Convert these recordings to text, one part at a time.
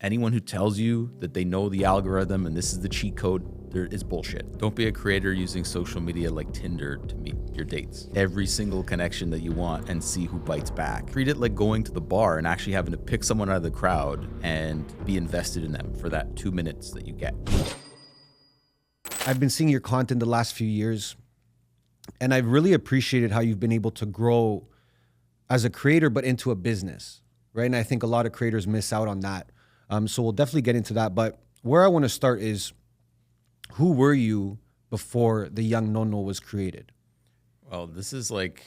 Anyone who tells you that they know the algorithm and this is the cheat code, there is bullshit. Don't be a creator using social media like Tinder to meet your dates. Every single connection that you want and see who bites back. Treat it like going to the bar and actually having to pick someone out of the crowd and be invested in them for that 2 minutes that you get. I've been seeing your content the last few years, and I've really appreciated how you've been able to grow as a creator, but into a business, right? And I think a lot of creators miss out on that. So we'll definitely get into that. But where I want to start is, who were you before the Young Nonno was created? Well, this is like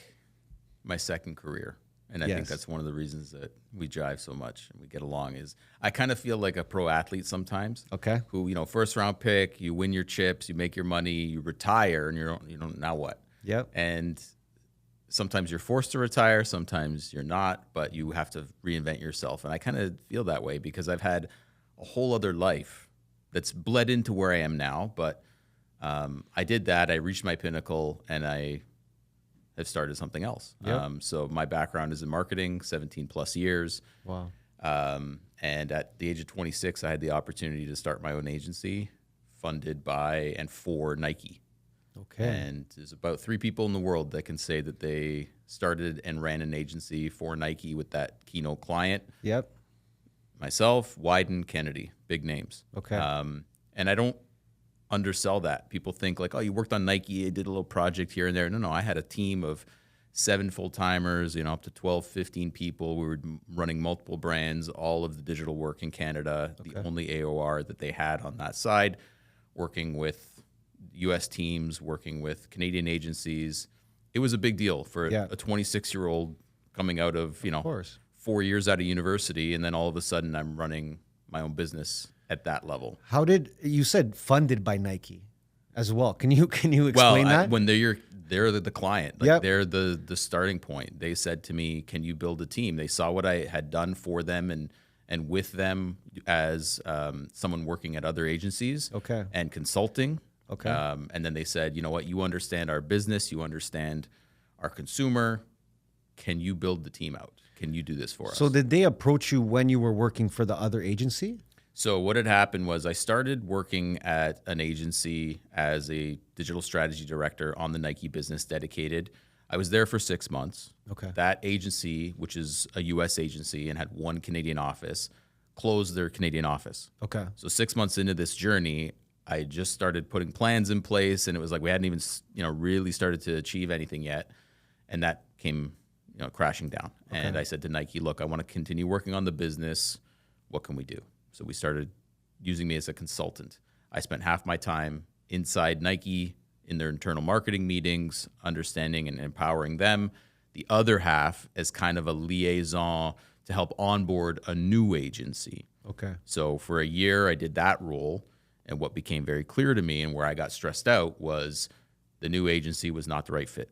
my second career. And I think that's one of the reasons that we jive so much and we get along is I kind of feel like a pro athlete sometimes. Okay. Who, you know, first round pick, you win your chips, you make your money, you retire, and you don't now what? Yep. And sometimes you're forced to retire, sometimes you're not, but you have to reinvent yourself. And I kind of feel that way because I've had a whole other life that's bled into where I am now. But I did that. I reached my pinnacle, and I have started something else. Yep. So my background is in marketing, 17 plus years. Wow. And at the age of 26, I had the opportunity to start my own agency funded by and for Nike. Okay. And there's about 3 people in the world that can say that they started and ran an agency for Nike with that keynote client. Yep. Myself, Wyden, Kennedy, big names. Okay. And I don't undersell that. People think like, oh, you worked on Nike, you did a little project here and there. No, I had a team of 7 full-timers, you know, up to 12, 15 people. We were running multiple brands, all of the digital work in Canada, the only AOR that they had on that side, working with U.S. teams, working with Canadian agencies. It was a big deal for a 26-year-old coming out of, you know, 4 years out of university, and then all of a sudden I'm running my own business at that level. How did you said funded by Nike as well? Can you explain that? When they're the client, like they're the starting point. They said to me, "Can you build a team?" They saw what I had done for them and with them as someone working at other agencies, and consulting. Okay. And then they said, you know what, you understand our business, you understand our consumer. Can you build the team out? Can you do this for us? So did they approach you when you were working for the other agency? So what had happened was I started working at an agency as a digital strategy director on the Nike business dedicated. I was there for 6 months. Okay. That agency, which is a U.S. agency and had one Canadian office, closed their Canadian office. Okay. So 6 months into this journey, I just started putting plans in place, and it was like we hadn't even, you know, really started to achieve anything yet, and that came, you know, crashing down. Okay. And I said to Nike, "Look, I want to continue working on the business. What can we do?" So we started using me as a consultant. I spent half my time inside Nike in their internal marketing meetings, understanding and empowering them. The other half as kind of a liaison to help onboard a new agency. Okay. So for a year, I did that role. And what became very clear to me and where I got stressed out was the new agency was not the right fit.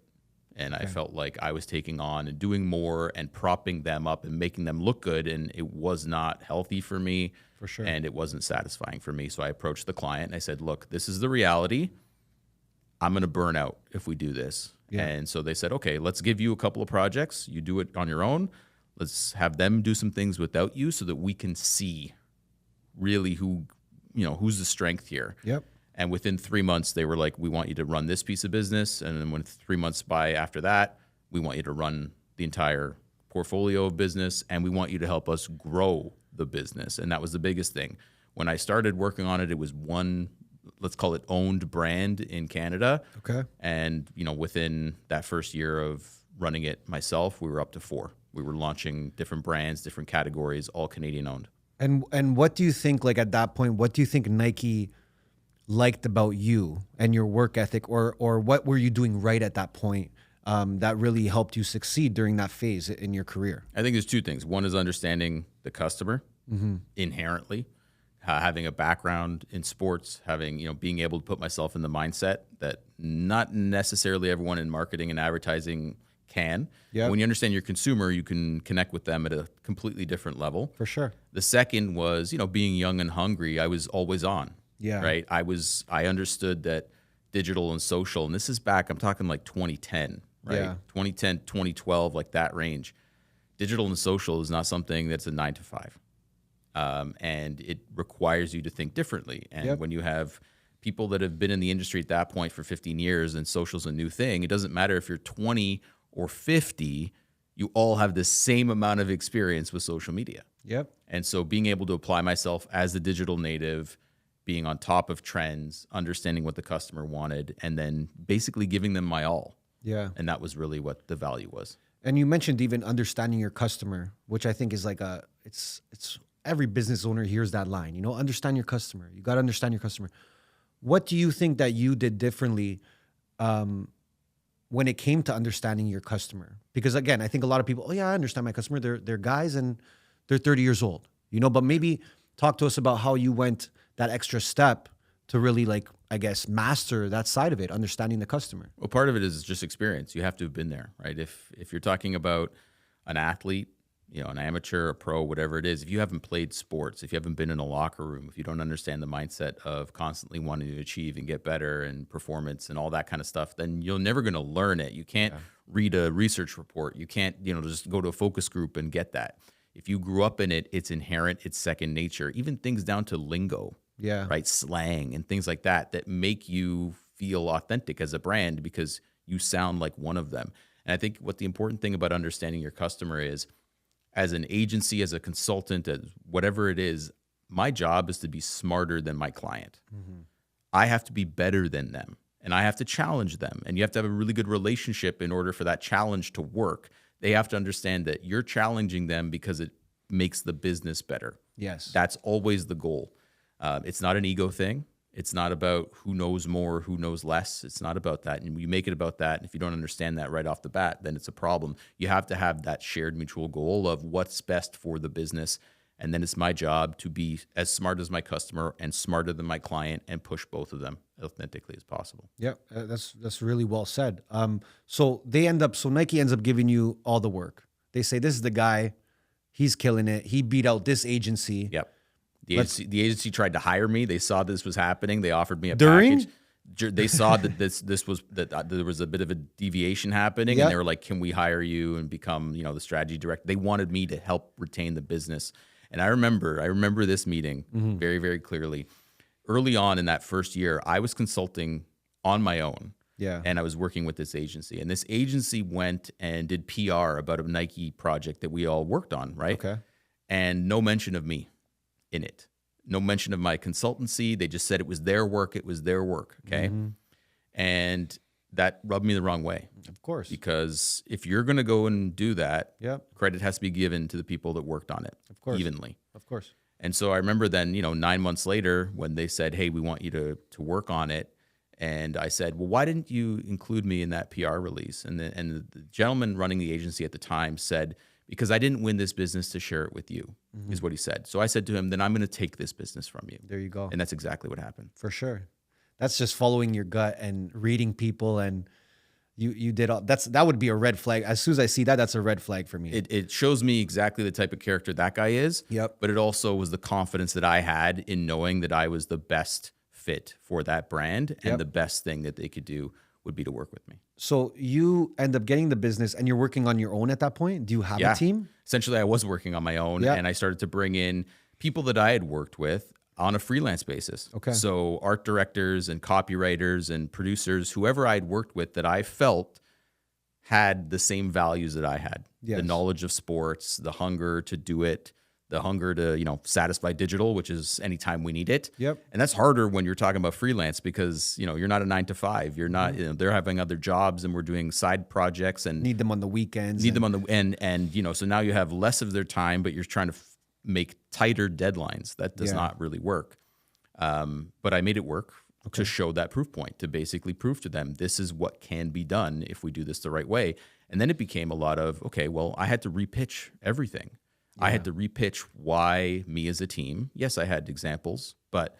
And I felt like I was taking on and doing more and propping them up and making them look good. And it was not healthy for me. For sure. And it wasn't satisfying for me. So I approached the client and I said, look, this is the reality. I'm going to burn out if we do this. Yeah. And so they said, okay, let's give you a couple of projects. You do it on your own. Let's have them do some things without you so that we can see really who's the strength here. Yep. And within 3 months, they were like, we want you to run this piece of business. And then when 3 months by after that, we want you to run the entire portfolio of business. And we want you to help us grow the business. And that was the biggest thing. When I started working on it, it was one, let's call it owned brand in Canada. Okay. And, you know, within that first year of running it myself, we were up to 4. We were launching different brands, different categories, all Canadian owned. And what do you think, like at that point, what do you think Nike liked about you and your work ethic, or what were you doing right at that point that really helped you succeed during that phase in your career? I think there's 2 things. One is understanding the customer inherently, having a background in sports, having, you know, being able to put myself in the mindset that not necessarily everyone in marketing and advertising can. Yep. When you understand your consumer, you can connect with them at a completely different level. For sure. The second was, you know, being young and hungry. I was always on. Yeah. Right. I understood that digital and social, and this is back, I'm talking like 2010, right? Yeah. 2010, 2012, like that range. Digital and social is not something that's a 9 to 5. and it requires you to think differently. And when you have people that have been in the industry at that point for 15 years and social's a new thing, it doesn't matter if you're 20 or 50, you all have the same amount of experience with social media. Yep. And so being able to apply myself as a digital native, being on top of trends, understanding what the customer wanted, and then basically giving them my all. Yeah. And that was really what the value was. And you mentioned even understanding your customer, which I think is like it's every business owner hears that line, you know, understand your customer. You got to understand your customer. What do you think that you did differently when it came to understanding your customer? Because again, I think a lot of people, oh yeah, I understand my customer. They're guys and they're 30 years old, you know, but maybe talk to us about how you went that extra step to really, like, I guess, master that side of it, understanding the customer. Well, part of it is just experience. You have to have been there, right? If you're talking about an athlete, you know, an amateur, a pro, whatever it is, if you haven't played sports, if you haven't been in a locker room, if you don't understand the mindset of constantly wanting to achieve and get better and performance and all that kind of stuff, then you're never going to learn it. You can't read a research report. You can't, you know, just go to a focus group and get that. If you grew up in it, it's inherent, it's second nature. Even things down to lingo, right? Slang and things like that that make you feel authentic as a brand because you sound like one of them. And I think what the important thing about understanding your customer is, as an agency, as a consultant, as whatever it is, my job is to be smarter than my client. I have to be better than them, and I have to challenge them. And you have to have a really good relationship in order for that challenge to work. They have to understand that you're challenging them because it makes the business better. Yes. That's always the goal. It's not an ego thing. It's not about who knows more, who knows less. It's not about that. And you make it about that. And if you don't understand that right off the bat, then it's a problem. You have to have that shared mutual goal of what's best for the business. And then it's my job to be as smart as my customer and smarter than my client and push both of them as authentically as possible. Yeah, that's really well said. So Nike ends up giving you all the work. They say, this is the guy, he's killing it. He beat out this agency. Yep. The agency tried to hire me. They saw this was happening. They offered me a package. They saw that there was a bit of a deviation happening, and they were like, "Can we hire you and become, you know, the strategy director?" They wanted me to help retain the business. And I remember this meeting very, very clearly. Early on in that first year, I was consulting on my own. Yeah. And I was working with this agency, and this agency went and did PR about a Nike project that we all worked on, right? Okay. And no mention of me in it. No mention of my consultancy. They just said it was their work. It was their work. Okay. And that rubbed me the wrong way. Of course. Because if you're going to go and do that, Yep. credit has to be given to the people that worked on it. Of course. Evenly. Of course. And so I remember then, you know, 9 months later when they said, "Hey, we want you to work on it." And I said, "Well, why didn't you include me in that PR release?" And the gentleman running the agency at the time said, "Because I didn't win this business to share it with you," is what he said. So I said to him, "Then I'm going to take this business from you." There you go. And that's exactly what happened. For sure. That's just following your gut and reading people, and you did all that would be a red flag. As soon as I see that, that's a red flag for me. It shows me exactly the type of character that guy is. Yep. But it also was the confidence that I had in knowing that I was the best fit for that brand, and the best thing that they could do would be to work with me. So you end up getting the business and you're working on your own at that point? Do you have a team? Essentially, I was working on my own, and I started to bring in people that I had worked with on a freelance basis. Okay. So art directors and copywriters and producers, whoever I'd worked with that I felt had the same values that I had. Yes. The knowledge of sports, the hunger to do it, the hunger to, you know, satisfy digital, which is anytime we need it. Yep. And that's harder when you're talking about freelance because, you know, you're not a 9 to 5. You're not, you know, they're having other jobs and we're doing side projects and Need them on the weekends. them on the and you know, so now you have less of their time, but you're trying to make tighter deadlines. That does not really work. But I made it work to show that proof point, to basically prove to them this is what can be done if we do this the right way. And then it became a lot of, okay, well, I had to repitch everything. I had to repitch why me as a team. Yes, I had examples, but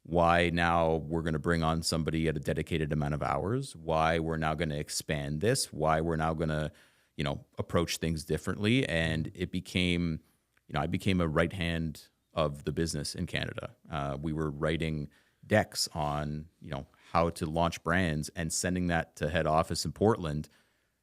why now we're going to bring on somebody at a dedicated amount of hours, why we're now going to expand this, why we're now going to, you know, approach things differently. And it became, you know, I became a right hand of the business in Canada. We were writing decks on, you know, how to launch brands and sending that to head office in Portland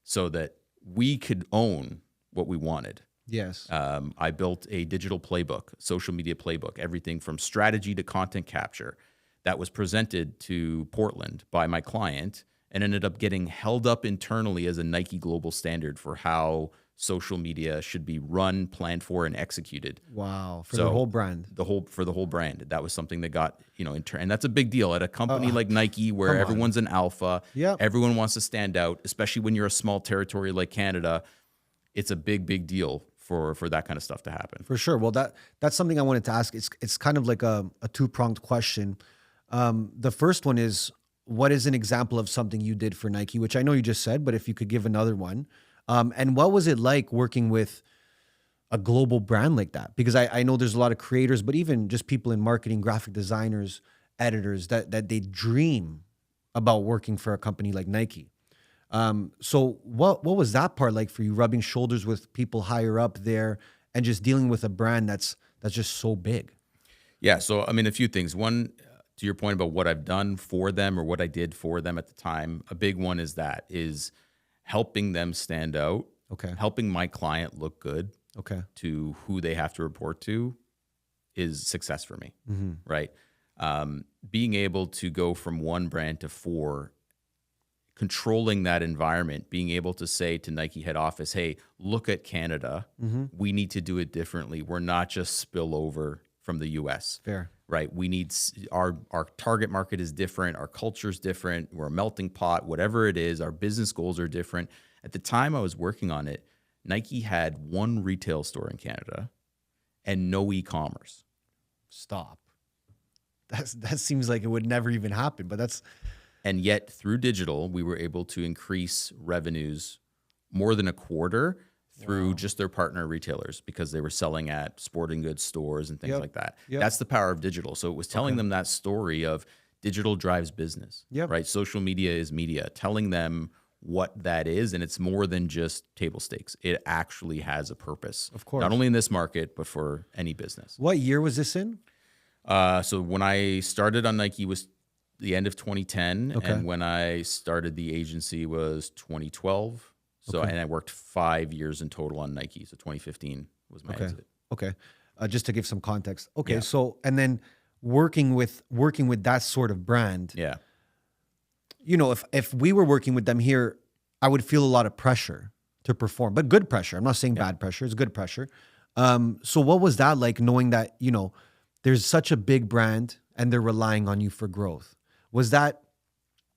so that we could own what we wanted. Yes. I built a digital playbook, social media playbook, everything from strategy to content capture that was presented to Portland by my client and ended up getting held up internally as a Nike global standard for how social media should be run, planned for, and executed. Wow. For the whole brand. For the whole brand. That was something that got, and that's a big deal at a company like Nike where everyone's an alpha. Yep. Everyone wants to stand out, especially when you're a small territory like Canada. It's a big, big deal for that kind of stuff to happen. For sure. Well, that's something I wanted to ask. It's kind of like a two-pronged question. The first one is, what is an example of something you did for Nike, which I know you just said, but if you could give another one. And what was it like working with a global brand like that? Because I know there's a lot of creators, but even just people in marketing, graphic designers, editors, that they dream about working for a company like Nike. So what was that part like for you, rubbing shoulders with people higher up there and just dealing with a brand that's just so big? Yeah. So, I mean, a few things. One, to your point about what I've done for them or what I did for them at the time, a big one is helping them stand out. Okay. Helping my client look good. Okay. To who they have to report to is success for me. Mm-hmm. Right. Being able to go from one brand to four, controlling that environment, being able to say to Nike head office, hey, look at Canada. Mm-hmm. We need to do it differently. We're not just spillover from the US. Fair. Right. We need our target market is different. Our culture is different. We're a melting pot, whatever it is. Our business goals are different. At the time I was working on it, Nike had one retail store in Canada and no e-commerce. Stop. That seems like it would never even happen, but that's... And yet through digital, we were able to increase revenues more than a quarter through just their partner retailers because they were selling at sporting goods stores and things like that. Yep. That's the power of digital. So it was telling them that story of digital drives business, right? Social media is media, telling them what that is. And it's more than just table stakes. It actually has a purpose. Of course. Not only in this market, but for any business. What year was this in? So when I started on Nike was the end of 2010. Okay. And when I started the agency was 2012. So, and I worked 5 years in total on Nike. So 2015 was my exit. Okay. Just to give some context. Okay. Yeah. So, and then working with that sort of brand. Yeah. If we were working with them here, I would feel a lot of pressure to perform, but good pressure. I'm not saying bad pressure. It's good pressure. So what was that like, knowing that, there's such a big brand and they're relying on you for growth? Was that,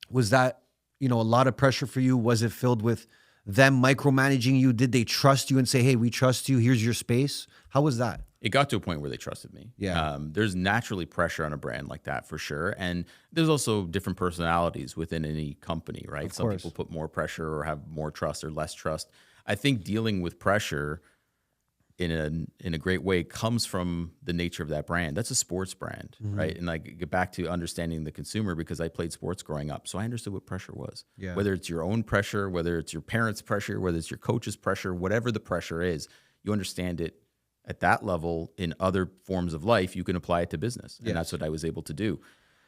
a lot of pressure for you? Was it filled with them micromanaging you? Did they trust you and say, hey, we trust you, here's your space? How was that? It got to a point where they trusted me. Yeah. There's naturally pressure on a brand like that for sure. And there's also different personalities within any company, right? Some people put more pressure or have more trust or less trust. I think dealing with pressure in a great way comes from the nature of that brand. That's a sports brand, right? And I get back to understanding the consumer because I played sports growing up. So I understood what pressure was. Yeah. Whether it's your own pressure, whether it's your parents' pressure, whether it's your coach's pressure, whatever the pressure is, you understand it at that level. In other forms of life, you can apply it to business. And that's what I was able to do.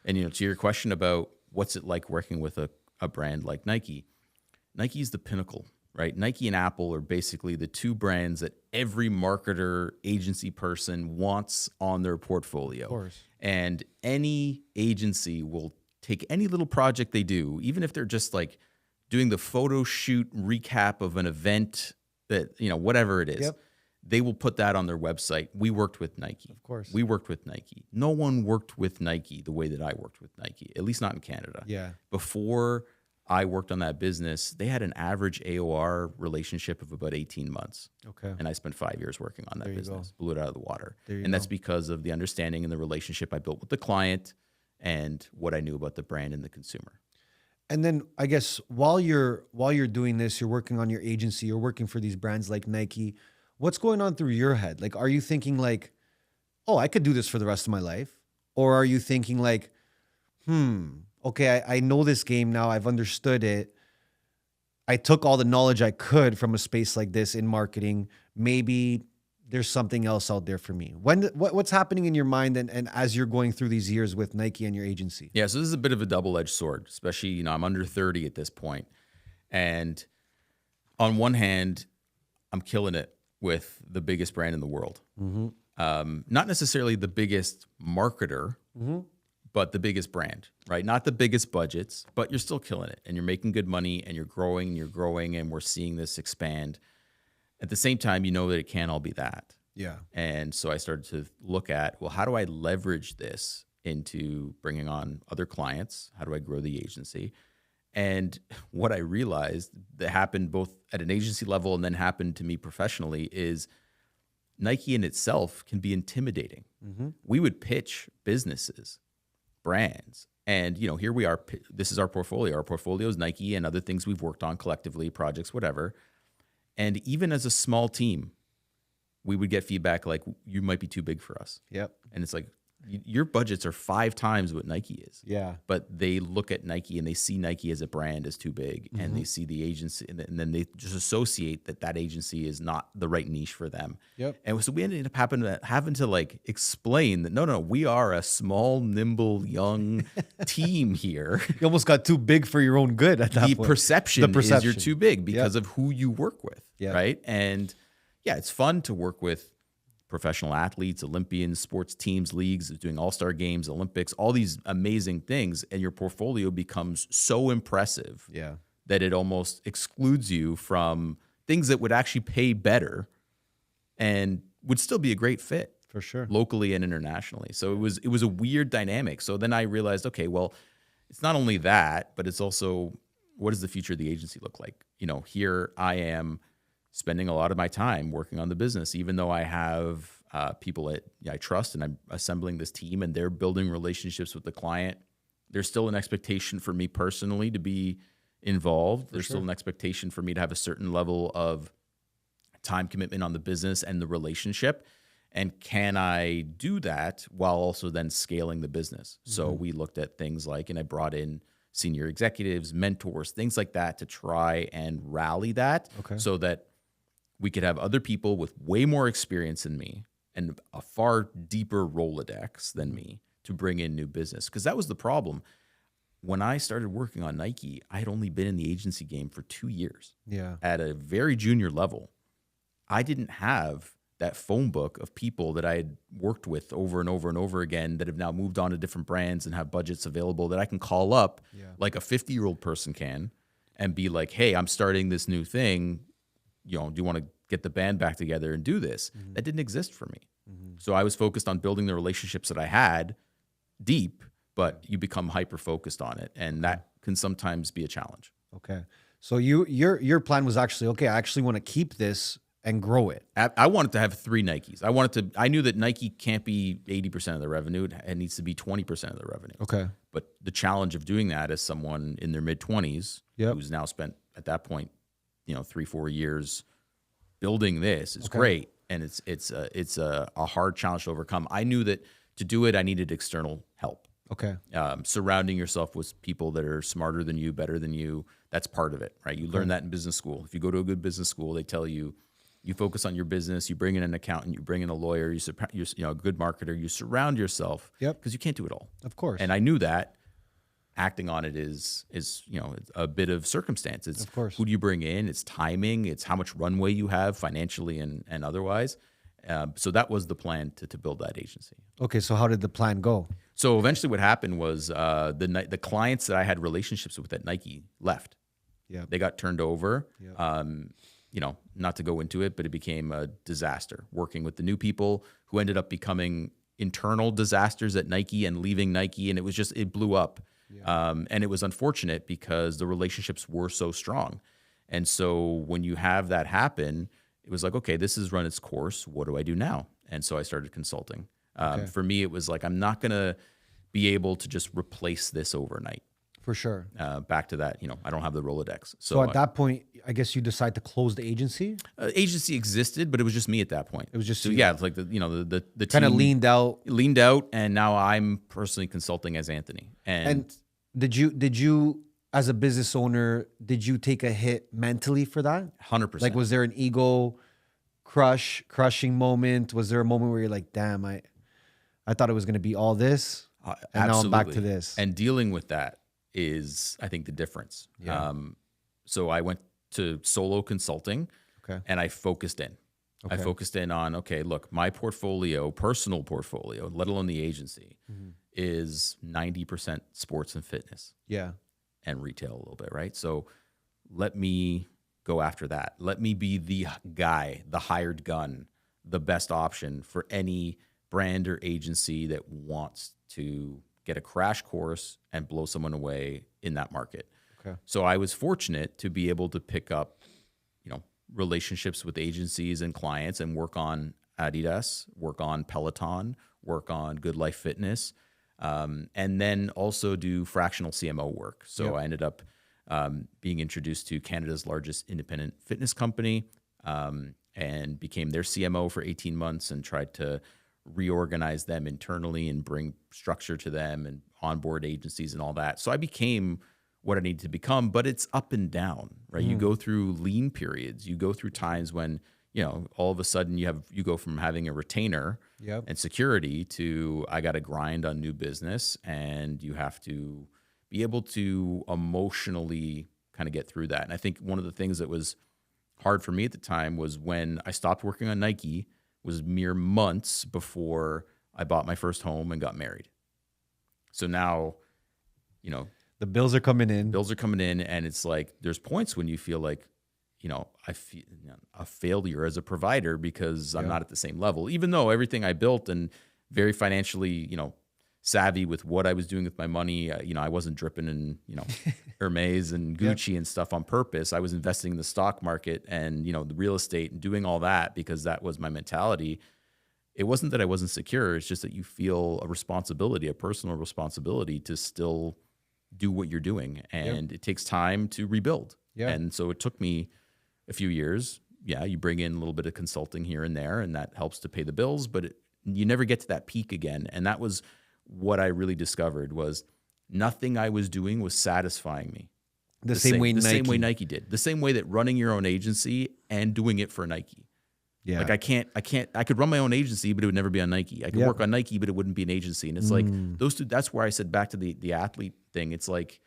And, to your question about what's it like working with a brand like Nike, Nike's the pinnacle. Right? Nike and Apple are basically the two brands that every marketer, agency person wants on their portfolio. Of course. And any agency will take any little project they do, even if they're just like doing the photo shoot recap of an event that, whatever it is. Yep. They will put that on their website. We worked with Nike. Of course. We worked with Nike. No one worked with Nike the way that I worked with Nike, at least not in Canada. Yeah. Before I worked on that business, they had an average AOR relationship of about 18 months. Okay. And I spent 5 years working on that business, blew it out of the water. And that's because of the understanding and the relationship I built with the client and what I knew about the brand and the consumer. And then I guess while you're doing this, you're working on your agency, you're working for these brands like Nike. What's going on through your head? Like, are you thinking like, oh, I could do this for the rest of my life? Or are you thinking like, okay, I know this game now. I've understood it. I took all the knowledge I could from a space like this in marketing. Maybe there's something else out there for me. What's happening in your mind and as you're going through these years with Nike and your agency? Yeah, so this is a bit of a double-edged sword, especially, I'm under 30 at this point. And on one hand, I'm killing it. with the biggest brand in the world. Not necessarily the biggest marketer, but the biggest brand, right? Not the biggest budgets, but you're still killing it and you're making good money and you're growing, and we're seeing this expand. At the same time, you know that it can't all be that. Yeah. And so I started to look at, well, how do I leverage this into bringing on other clients? How do I grow the agency? And what I realized that happened both at an agency level and then happened to me professionally is Nike in itself can be intimidating. We would pitch businesses, brands, and here we are. This is our portfolio. Our portfolio is Nike and other things we've worked on collectively, projects, whatever. And even as a small team, we would get feedback like, you might be too big for us. Yep. And it's like, your budgets are 5 times what Nike is. Yeah. But they look at Nike and they see Nike as a brand as too big, and they see the agency, and then they just associate that agency is not the right niche for them. Yep. And so we ended up having to like explain that no, we are a small, nimble, young team here. You almost got too big for your own good at that point. The perception is you're too big because of who you work with, right? And yeah, it's fun to work with professional athletes, Olympians, sports teams, leagues, doing all-star games, Olympics, all these amazing things. And your portfolio becomes so impressive that it almost excludes you from things that would actually pay better and would still be a great fit. For sure. Locally and internationally. So it was a weird dynamic. So then I realized, okay, well, it's not only that, but it's also, what does the future of the agency look like? Here I am spending a lot of my time working on the business, even though I have people that I trust, and I'm assembling this team and they're building relationships with the client. There's still an expectation for me personally to be involved. There's still an expectation for me to have a certain level of time commitment on the business and the relationship. And can I do that while also then scaling the business? So we looked at things like, and I brought in senior executives, mentors, things like that to try and rally that so that we could have other people with way more experience than me and a far deeper Rolodex than me to bring in new business. Because that was the problem. When I started working on Nike, I had only been in the agency game for 2 years. Yeah. At a very junior level. I didn't have that phone book of people that I had worked with over and over and over again that have now moved on to different brands and have budgets available that I can call up like a 50-year-old person can and be like, hey, I'm starting this new thing. Do you want to get the band back together and do this? That didn't exist for me. So I was focused on building the relationships that I had deep, but you become hyper-focused on it. And that can sometimes be a challenge. Okay. So your plan was actually, okay, I actually want to keep this and grow it. I wanted to have 3 Nikes. I knew that Nike can't be 80% of the revenue. It needs to be 20% of the revenue. Okay. But the challenge of doing that as someone in their mid-20s who's now spent at that point, 3-4 years building this is great. And it's a hard challenge to overcome. I knew that to do it, I needed external help. Okay. Surrounding yourself with people that are smarter than you, better than you, that's part of it, right? You learn that in business school. If you go to a good business school, they tell you, you focus on your business, you bring in an accountant, you bring in a lawyer, you're a good marketer, you surround yourself because you can't do it all. Of course. And I knew that acting on it is a bit of circumstance. It's of course. Who do you bring in? It's timing. It's how much runway you have financially and otherwise. So that was the plan to build that agency. Okay. So how did the plan go? So eventually what happened was the clients that I had relationships with at Nike left. Yeah. They got turned over. Yeah. Not to go into it, but it became a disaster working with the new people who ended up becoming internal disasters at Nike and leaving Nike. And it blew up. Yeah. And it was unfortunate because the relationships were so strong. And so when you have that happen, it was like, okay, this has run its course. What do I do now? And so I started consulting. For me, it was like, I'm not going to be able to just replace this overnight. For sure. Back to that, I don't have the Rolodex. So at that point, I guess you decide to close the agency? Agency existed, but it was just me at that point. It was just so yeah, it's like the kind of team leaned out, and now I'm personally consulting as Anthony. And did you as a business owner, did you take a hit mentally for that? 100%. Like, was there an ego crushing moment? Was there a moment where you're like, damn, I thought it was going to be all this, and now I'm back to this? And dealing with that is, I think, the difference. Yeah. So I went to solo consulting, and I focused in. I focused in on, okay, look, my portfolio, personal portfolio, let alone the agency, is 90% sports and fitness. Yeah. And retail a little bit, right? So let me go after that. Let me be the guy, the hired gun, the best option for any brand or agency that wants to get a crash course and blow someone away in that market. Okay. So I was fortunate to be able to pick up, relationships with agencies and clients and work on Adidas, work on Peloton, work on Good Life Fitness, and then also do fractional CMO work. So I ended up being introduced to Canada's largest independent fitness company, and became their CMO for 18 months and tried to reorganize them internally and bring structure to them and onboard agencies and all that. So I became what I needed to become, but it's up and down, right? You go through lean periods. You go through times when, all of a sudden you go from having a retainer and security to I got to grind on new business, and you have to be able to emotionally kind of get through that. And I think one of the things that was hard for me at the time was when I stopped working on Nike was mere months before I bought my first home and got married. So now, the bills are coming in. And it's like there's points when you feel like, I feel a failure as a provider because I'm not at the same level, even though everything I built and very financially, savvy with what I was doing with my money. I wasn't dripping in, Hermes and Gucci and stuff on purpose. I was investing in the stock market and, the real estate and doing all that because that was my mentality. It wasn't that I wasn't secure. It's just that you feel a responsibility, a personal responsibility to still do what you're doing. And it takes time to rebuild. And so it took me a few years. Yeah, you bring in a little bit of consulting here and there, and that helps to pay the bills, but you never get to that peak again. And that was what I really discovered was nothing I was doing was satisfying me. The same way Nike did. The same way that running your own agency and doing it for Nike. Yeah. Like I could run my own agency, but it would never be on Nike. I could work on Nike, but it wouldn't be an agency. And it's like those two, that's where I said back to the athlete thing. It's like,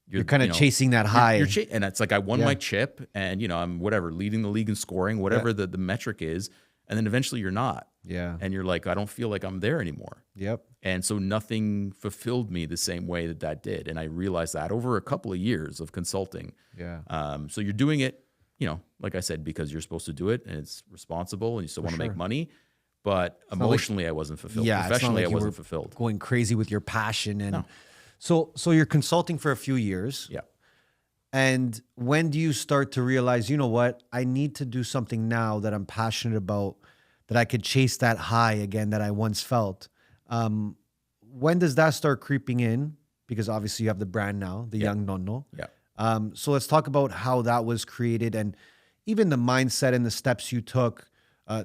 you're kind of chasing that high. And it's like, I won my chip and, I'm leading the league in scoring, whatever the metric is. And then eventually you're not. Yeah. And you're like, I don't feel like I'm there anymore. Yep. And so nothing fulfilled me the same way that did. And I realized that over a couple of years of consulting. Yeah. So you're doing it, like I said, because you're supposed to do it and it's responsible and you still want to make money. But emotionally, I wasn't fulfilled. Yeah, professionally, I wasn't fulfilled. Going crazy with your passion. And so you're consulting for a few years. Yeah. And when do you start to realize, you know what, I need to do something now that I'm passionate about, that I could chase that high again that I once felt? When does that start creeping in? Because obviously you have the brand now, the Young Nonno. Yeah. So let's talk about how that was created and even the mindset and the steps you took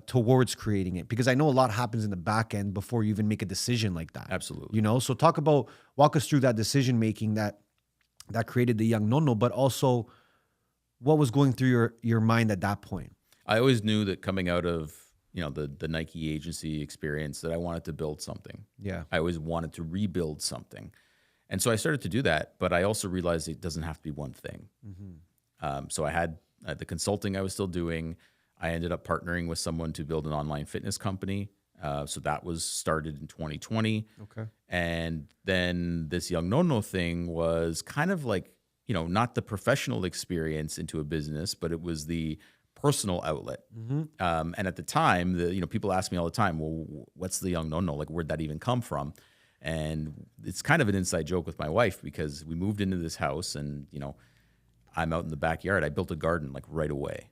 towards creating it. Because I know a lot happens in the back end before you even make a decision like that. Absolutely. So walk us through that decision making that created the Young Nonno, but also what was going through your mind at that point? I always knew that coming out of, the Nike agency experience that I wanted to build something. Yeah. I always wanted to rebuild something. And so I started to do that, but I also realized it doesn't have to be one thing. So I had the consulting I was still doing. I ended up partnering with someone to build an online fitness company. So that was started in 2020. Okay. And then this Young Nonno thing was kind of like, not the professional experience into a business, but it was the personal outlet. And at the time, people ask me all the time, well, what's the Young Nonno? Like, where'd that even come from? And it's kind of an inside joke with my wife because we moved into this house and, I'm out in the backyard. I built a garden like right away.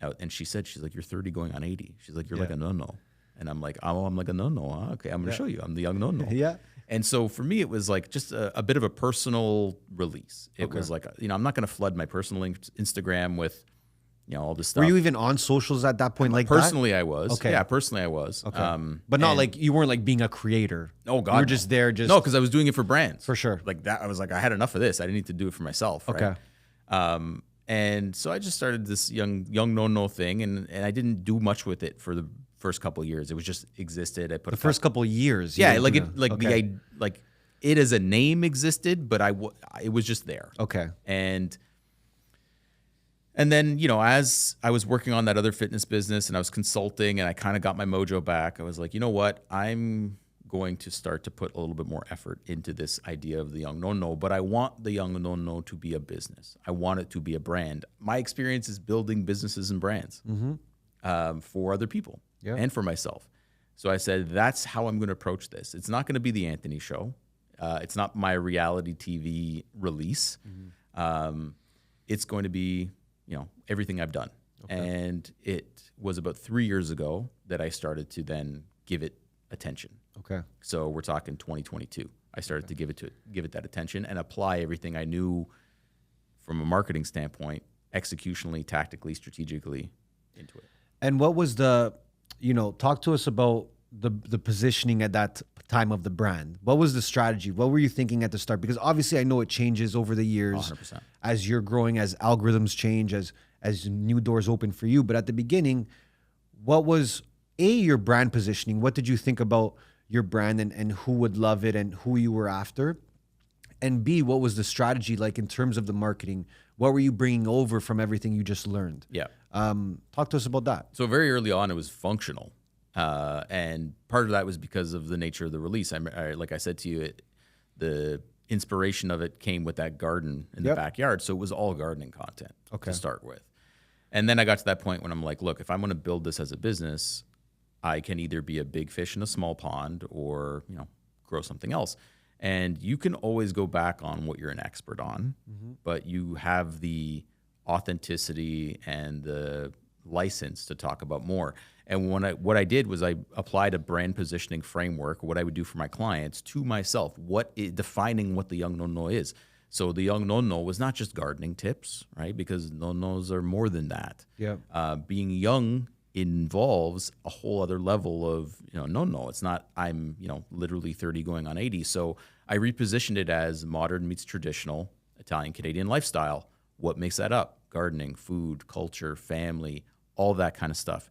And she's like, you're 30 going on 80. She's like, you're like a Nonno. And I'm like, oh, I'm like a Nonno. Huh? Okay, I'm going to show you. I'm the Young Nonno. Yeah. And so for me, it was like just a bit of a personal release. It was like, I'm not going to flood my personal Instagram with, all this stuff. Were you even on socials at that point? Like personally, that? I was. Okay. Yeah, personally, I was. Okay. But not like you weren't like being a creator. Oh God, you were just there. No, because I was doing it for brands. For sure. Like that, I was like, I had enough of this. I didn't need to do it for myself. Right? Okay. And so I just started this young Nonno thing, and I didn't do much with it for the first couple of years. It was just existed. I put the first couple of years. Yeah, like it as a name existed, but it was just there. Okay. And And then, you know, as I was working on that other fitness business and I was consulting and I kind of got my mojo back, I was like, you know what? I'm going to start to put a little bit more effort into this idea of the Young Nonno, but I want the Young Nonno to be a business. I want it to be a brand. My experience is building businesses and brands for other people and for myself. So I said, that's how I'm going to approach this. It's not going to be the Anthony show. It's not my reality TV release. It's going to be, you know, everything I've done. Okay. And it was about 3 years ago that I started to then give it attention. Okay. So we're talking 2022. I started to give it that attention and apply everything I knew from a marketing standpoint, executionally, tactically, strategically into it. And what was the, you know, talk to us about the positioning at that time of the brand. What was the strategy? What were you thinking at the start? Because obviously I know it changes over the years 100%. As you're growing, as algorithms change, as new doors open for you. But at the beginning, what was your brand positioning? What did you think about your brand and who would love it and who you were after? And B, what was the strategy like in terms of the marketing? What were you bringing over from everything you just learned? Yeah. Talk to us about that. So very early on, it was functional. And part of that was because of the nature of the release. Like I said to you, the inspiration of it came with that garden in the backyard. So it was all gardening content to start with. And then I got to that point when I'm like, look, if I'm going to build this as a business, I can either be a big fish in a small pond or, you know, grow something else. And you can always go back on what you're an expert on, but you have the authenticity and the license to talk about more. And what I did was I applied a brand positioning framework, what I would do for my clients, to myself, defining what the Young Nonno is. So the Young Nonno was not just gardening tips, right? Because nonnos are more than that. Yeah. Being young involves a whole other level of, you know, nonno. It's not I'm, you know, literally 30 going on 80. So I repositioned it as modern meets traditional Italian Canadian lifestyle. What makes that up? Gardening, food, culture, family, all that kind of stuff.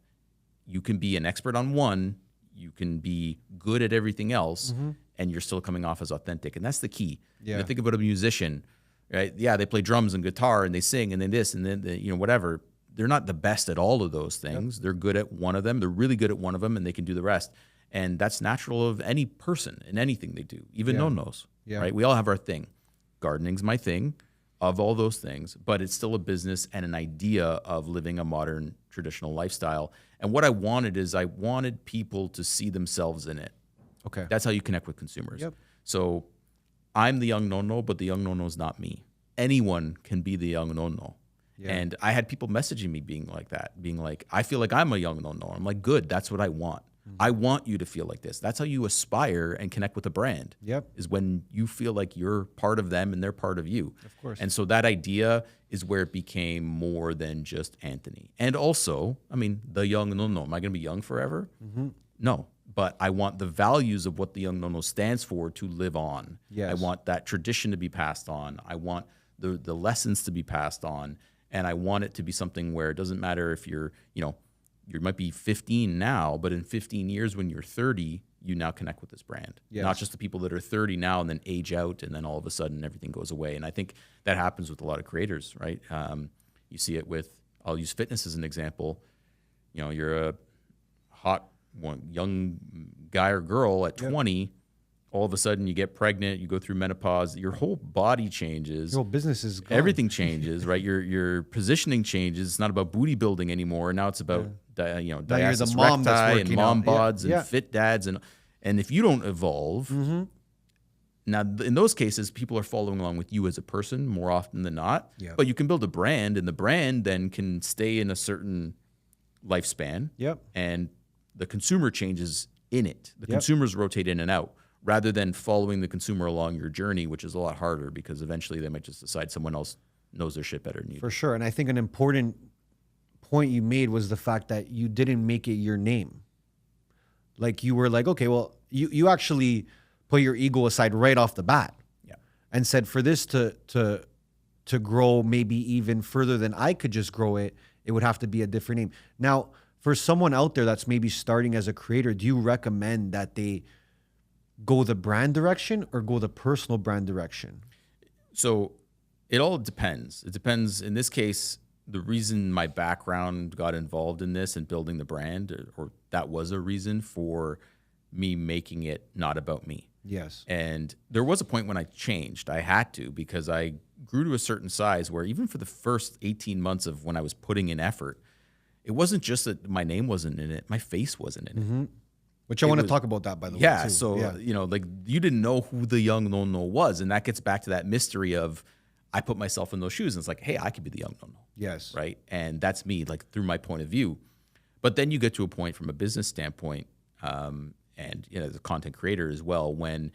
You can be an expert on one, you can be good at everything else, and you're still coming off as authentic. And that's the key. Yeah. You know, think about a musician, right? Yeah, they play drums and guitar and they sing and then this and then, you know, whatever. They're not the best at all of those things. They're good at one of them. They're really good at one of them, and they can do the rest. And that's natural of any person in anything they do, even nonnos, right? We all have our thing. Gardening's my thing of all those things, but it's still a business and an idea of living a modern traditional lifestyle. And what I wanted is I wanted people to see themselves in it. Okay. That's how you connect with consumers. Yep. So I'm the Young Nonno, but the Young Nonno is not me. Anyone can be the Young Nonno. Yeah. And I had people messaging me being like that, being like, I feel like I'm a Young Nonno. I'm like, good, that's what I want. I want you to feel like this. That's how you aspire and connect with a brand. Yep. Is when you feel like you're part of them and they're part of you. Of course. And so that idea is where it became more than just Anthony. And also, I mean, the Young Nonno. Am I going to be young forever? No. But I want the values of what the Young Nonno stands for to live on. Yes. I want that tradition to be passed on. I want the lessons to be passed on. And I want it to be something where it doesn't matter if you're, you know, you might be 15 now, but in 15 years when you're 30, you now connect with this brand. Yes. Not just the people that are 30 now and then age out and then all of a sudden everything goes away. And I think that happens with a lot of creators, right? You see it with, I'll use fitness as an example. You know, you're a hot young guy or girl at 20, all of a sudden you get pregnant, you go through menopause, your whole body changes. Your whole business is gone. Everything changes, right? Your positioning changes. It's not about booty building anymore. Now it's about diastasis recti and mom bods and fit dads. And if you don't evolve, now in those cases, people are following along with you as a person more often than not. Yep. But you can build a brand, and the brand then can stay in a certain lifespan. Yep. And the consumer changes in it. The consumers rotate in and out, rather than following the consumer along your journey, which is a lot harder because eventually they might just decide someone else knows their shit better than you. For sure. And I think an important point you made was the fact that you didn't make it your name. Like you were like, okay, well, you actually put your ego aside right off the bat and said, for this to grow maybe even further than I could just grow it, it would have to be a different name. Now, for someone out there that's maybe starting as a creator, do you recommend that they go the brand direction or go the personal brand direction? So it all depends. It depends. In this case, the reason my background got involved in this and building the brand, or that was a reason for me making it not about me. Yes. And there was a point when I changed. I had to, because I grew to a certain size where even for the first 18 months of when I was putting in effort, it wasn't just that my name wasn't in it, my face wasn't in it. Which I want to talk about that, by the way. Yeah. Too. So, you know, like you didn't know who the Young Nonno was. And that gets back to that mystery of I put myself in those shoes and it's like, hey, I could be the Young Nonno. Yes. Right. And that's me, like through my point of view. But then you get to a point from a business standpoint, and you know, as a content creator as well, when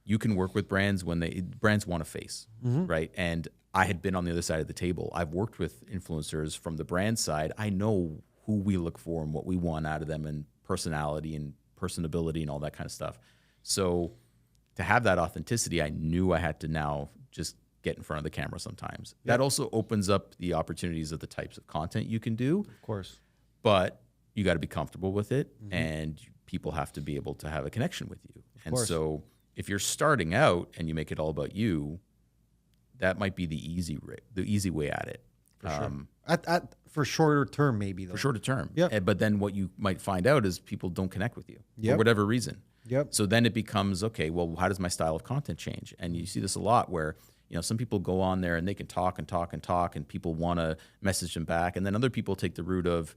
you can work with brands when brands want a face, right? And I had been on the other side of the table. I've worked with influencers from the brand side. I know who we look for and what we want out of them, and personality and personability and all that kind of stuff. So to have that authenticity, I knew I had to now just get in front of the camera sometimes. Yep. That also opens up the opportunities of the types of content you can do. Of course. But you got to be comfortable with it, and people have to be able to have a connection with you. And so if you're starting out and you make it all about you, that might be the easy way at it. For sure. For shorter term, maybe, though. For shorter term. Yeah. But then what you might find out is people don't connect with you for Yep. whatever reason. Yep. So then it becomes, okay, well, how does my style of content change? And you see this a lot where, you know, some people go on there and they can talk and talk and talk, and people want to message them back. And then other people take the route of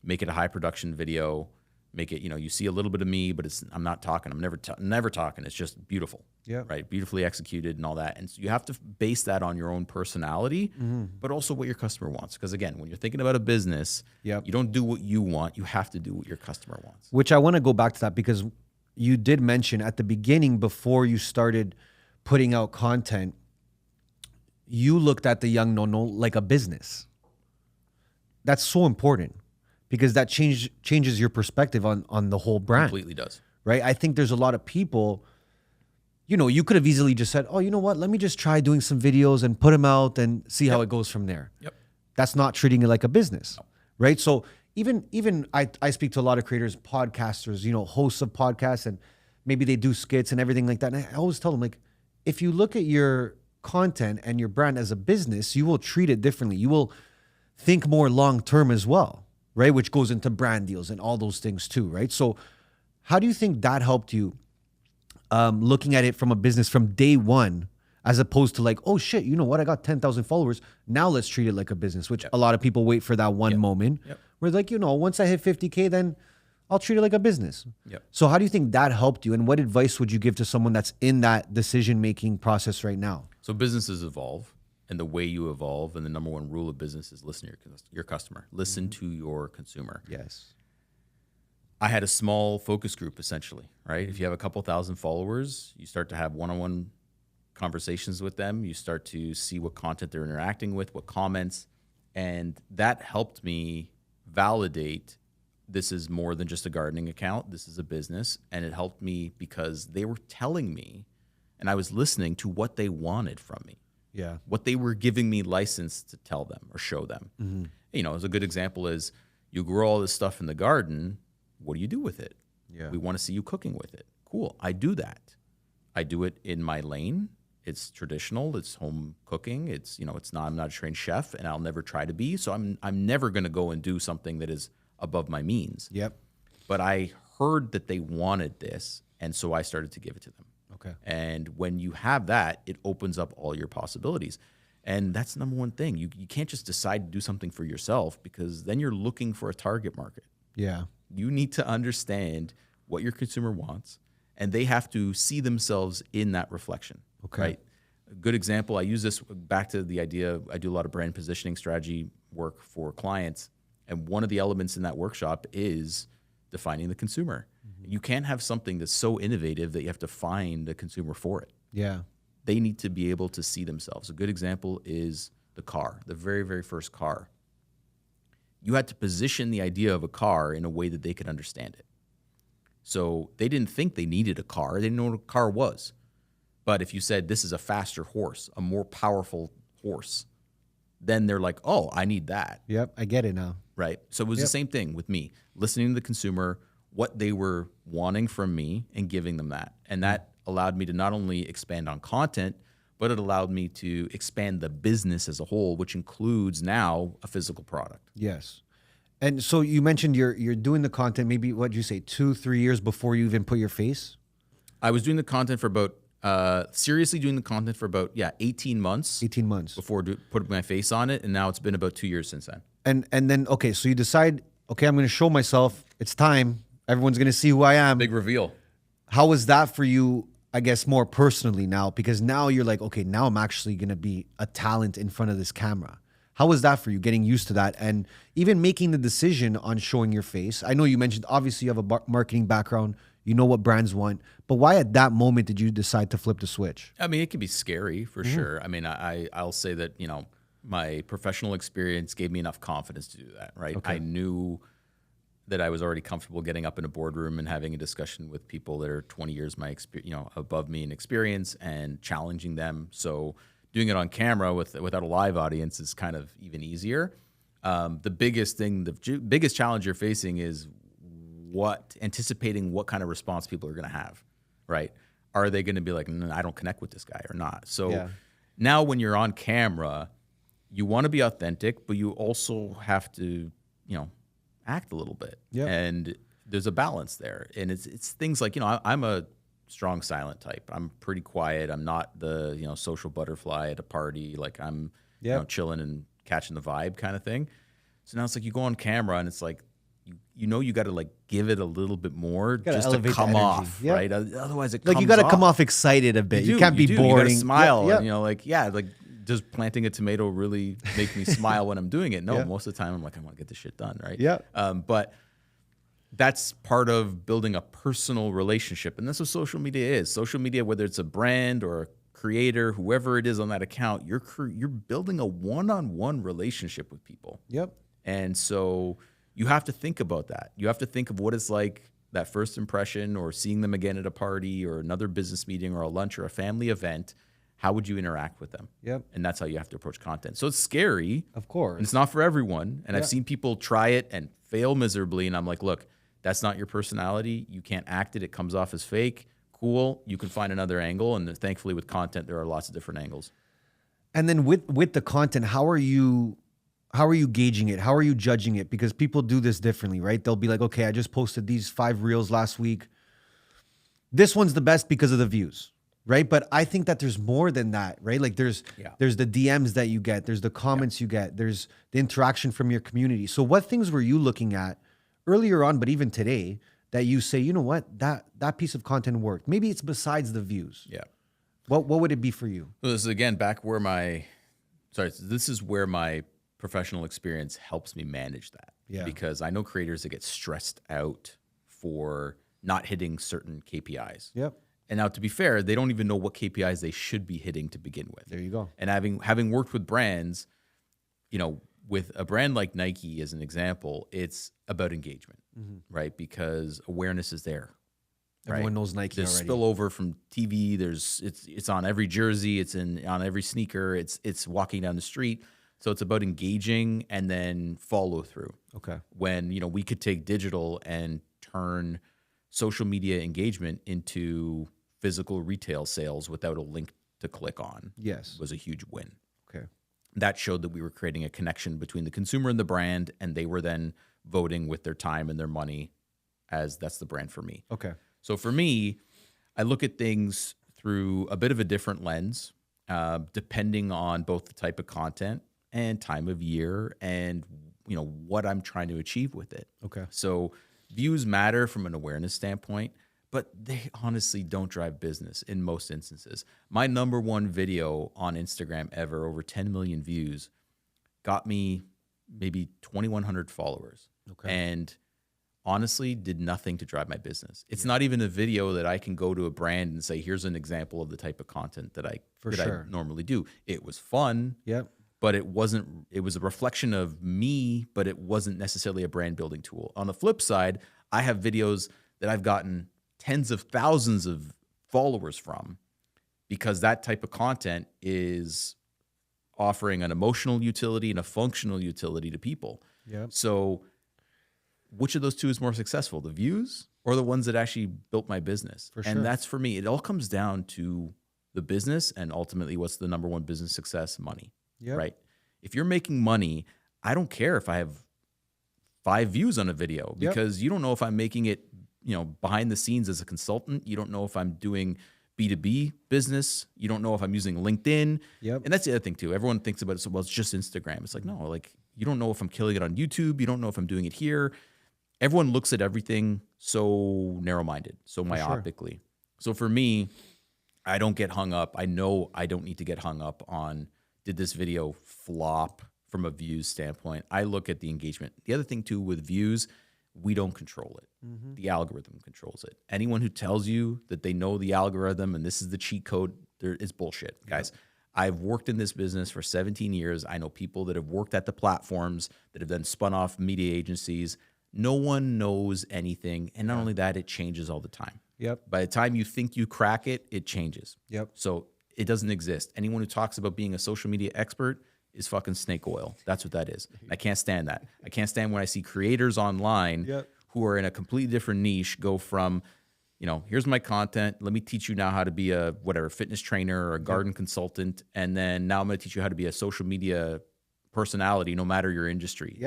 make it a high production video, make it, you know, you see a little bit of me, but I'm not talking. I'm never talking. It's just beautiful. Yeah. Right. Beautifully executed and all that. And so you have to base that on your own personality, but also what your customer wants. Because again, when you're thinking about a business, you don't do what you want. You have to do what your customer wants. Which I want to go back to that, because you did mention at the beginning, before you started putting out content, you looked at the Young Nonno like a business. That's so important, because that changes your perspective on the whole brand. Completely does. Right? I think there's a lot of people, you know, you could have easily just said, oh, you know what? Let me just try doing some videos and put them out and see how it goes from there. Yep. That's not treating it like a business. No. Right? So even I speak to a lot of creators, podcasters, you know, hosts of podcasts, and maybe they do skits and everything like that. And I always tell them, like, if you look at your content and your brand as a business, you will treat it differently. You will think more long-term as well, right? Which goes into brand deals and all those things too, right? So how do you think that helped you looking at it from a business from day one, as opposed to like, oh shit, you know what? I got 10,000 followers. Now let's treat it like a business, which a lot of people wait for that one moment where like, you know, once I hit 50K, then I'll treat it like a business. So how do you think that helped you? And what advice would you give to someone that's in that decision-making process right now? So businesses evolve, and the way you evolve, and the number one rule of business is listen to your customer. Listen to your consumer. Yes. I had a small focus group, essentially, right? If you have a couple thousand followers, you start to have one-on-one conversations with them. You start to see what content they're interacting with, what comments, and that helped me validate this is more than just a gardening account. This is a business, and it helped me because they were telling me, and I was listening to what they wanted from me. Yeah. What they were giving me license to tell them or show them. You know, as a good example is, you grow all this stuff in the garden. What do you do with it? Yeah. We want to see you cooking with it. Cool. I do that. I do it in my lane. It's traditional. It's home cooking. It's, you know, it's not, I'm not a trained chef, and I'll never try to be. So I'm never going to go and do something that is above my means. Yep. But I heard that they wanted this, and so I started to give it to them. Okay. And when you have that, it opens up all your possibilities. And that's the number one thing. You can't just decide to do something for yourself, because then you're looking for a target market. Yeah. You need to understand what your consumer wants, and they have to see themselves in that reflection. Okay. Right? A good example, I use this back to the idea, I do a lot of brand positioning strategy work for clients, and one of the elements in that workshop is defining the consumer. You can't have something that's so innovative that you have to find a consumer for it. Yeah. They need to be able to see themselves. A good example is the car, the very, very first car. You had to position the idea of a car in a way that they could understand it. So they didn't think they needed a car. They didn't know what a car was. But if you said, this is a faster horse, a more powerful horse, then they're like, oh, I need that. Yep. I get it now. Right? So it was the same thing with me, listening to the consumer, what they were wanting from me, and giving them that. And that allowed me to not only expand on content, but it allowed me to expand the business as a whole, which includes now a physical product. Yes. And so you mentioned you're doing the content maybe, what did you say, 2-3 years before you even put your face? I was doing the content for about, seriously doing the content for about, 18 months. 18 months. Before putting my face on it. And now it's been about 2 years since then. And then, okay, so you decide, okay, I'm going to show myself. It's time. Everyone's going to see who I am. Big reveal. How was that for you, I guess, more personally now? Because now you're like, okay, now I'm actually going to be a talent in front of this camera. How was that for you, getting used to that and even making the decision on showing your face? I know you mentioned, obviously, you have a marketing background. You know what brands want. But why at that moment did you decide to flip the switch? I mean, it can be scary for sure. I mean, I'll say that, my professional experience gave me enough confidence to do that, right? Okay. I knew that I was already comfortable getting up in a boardroom and having a discussion with people that are 20 years above me in experience and challenging them. So doing it on camera without a live audience is kind of even easier. The biggest challenge you're facing is anticipating what kind of response people are going to have, right? Are they going to be like, I don't connect with this guy or not? So now when you're on camera, you want to be authentic, but you also have to, act a little bit. Yep. And there's a balance there. And it's things like, I'm a strong silent type. I'm pretty quiet. I'm not the, social butterfly at a party. Like I'm chilling and catching the vibe kind of thing. So now it's like you go on camera and it's like, you got to like give it a little bit more just to come off, right? Otherwise it comes like you got to off. come off excited a bit. You can't be boring. You smile. And, like does planting a tomato really make me smile when I'm doing it? No, most of the time I'm like, I want to get this shit done, right? Yeah. But that's part of building a personal relationship, and that's what social media is. Social media, whether it's a brand or a creator, whoever it is on that account, you're building a one-on-one relationship with people. Yep. And so you have to think about that. You have to think of what it's like, that first impression, or seeing them again at a party or another business meeting or a lunch or a family event. How would you interact with them? Yep. And that's how you have to approach content. So it's scary. Of course. And it's not for everyone. And I've seen people try it and fail miserably. And I'm like, look, that's not your personality. You can't act it. It comes off as fake. Cool. You can find another angle. And thankfully with content, there are lots of different angles. And then with the content, how are you gauging it? How are you judging it? Because people do this differently, right? They'll be like, okay, I just posted these 5 reels last week. This one's the best because of the views, right? But I think that there's more than that, right? Like there's the DMs that you get, there's the comments you get, there's the interaction from your community. So what things were you looking at earlier on, but even today, that you say, you know what, that piece of content worked? Maybe it's besides the views. Yeah. What would it be for you? So this is again this is where my professional experience helps me manage that. Yeah. Because I know creators that get stressed out for not hitting certain KPIs. Yep. And now, to be fair, they don't even know what KPIs they should be hitting to begin with. There you go. And having worked with brands, with a brand like Nike as an example, it's about engagement, right? Because awareness is there. Everyone knows Nike There's already. spillover from TV. It's on every jersey. It's on every sneaker. It's walking down the street. So it's about engaging and then follow through. Okay. When we could take digital and turn social media engagement into physical retail sales without a link to click on. Yes. Was a huge win. Okay. That showed that we were creating a connection between the consumer and the brand, and they were then voting with their time and their money as that's the brand for me. Okay. So for me, I look at things through a bit of a different lens, depending on both the type of content and time of year and what I'm trying to achieve with it. Okay. So views matter from an awareness standpoint, but they honestly don't drive business in most instances. My number one video on Instagram ever, over 10 million views, got me maybe 2,100 followers. Okay. And honestly did nothing to drive my business. It's not even a video that I can go to a brand and say, here's an example of the type of content that I normally do. It was fun. Yep. But it was a reflection of me, but it wasn't necessarily a brand building tool. On the flip side, I have videos that I've gotten tens of thousands of followers from because that type of content is offering an emotional utility and a functional utility to people. Yep. So which of those two is more successful, the views or the ones that actually built my business? For sure. And that's for me. It all comes down to the business, and ultimately what's the number one business success? Money. Yep. Right? If you're making money, I don't care if I have 5 views on a video, because you don't know if I'm making it, behind the scenes as a consultant. You don't know if I'm doing B2B business. You don't know if I'm using LinkedIn. Yep. And that's the other thing too. Everyone thinks about it so, well, it's just Instagram. It's like, no, like you don't know if I'm killing it on YouTube. You don't know if I'm doing it here. Everyone looks at everything so narrow-minded, so myopically. Sure. So for me, I don't get hung up. I know I don't need to get hung up on, did this video flop from a views standpoint? I look at the engagement. The other thing too with views, we don't control it. The algorithm controls it. Anyone who tells you that they know the algorithm and this is the cheat code, there is bullshit, guys. I've worked in this business for 17 years. I know people that have worked at the platforms that have then spun off media agencies. No one knows anything. And not only that, it changes all the time. Yep. By the time you think you crack it, it changes. Yep. So it doesn't exist. Anyone who talks about being a social media expert is fucking snake oil. That's what that is. I can't stand that. I can't stand when I see creators online who are in a completely different niche go from, here's my content. Let me teach you now how to be a fitness trainer or a garden consultant. And then now I'm going to teach you how to be a social media personality, no matter your industry.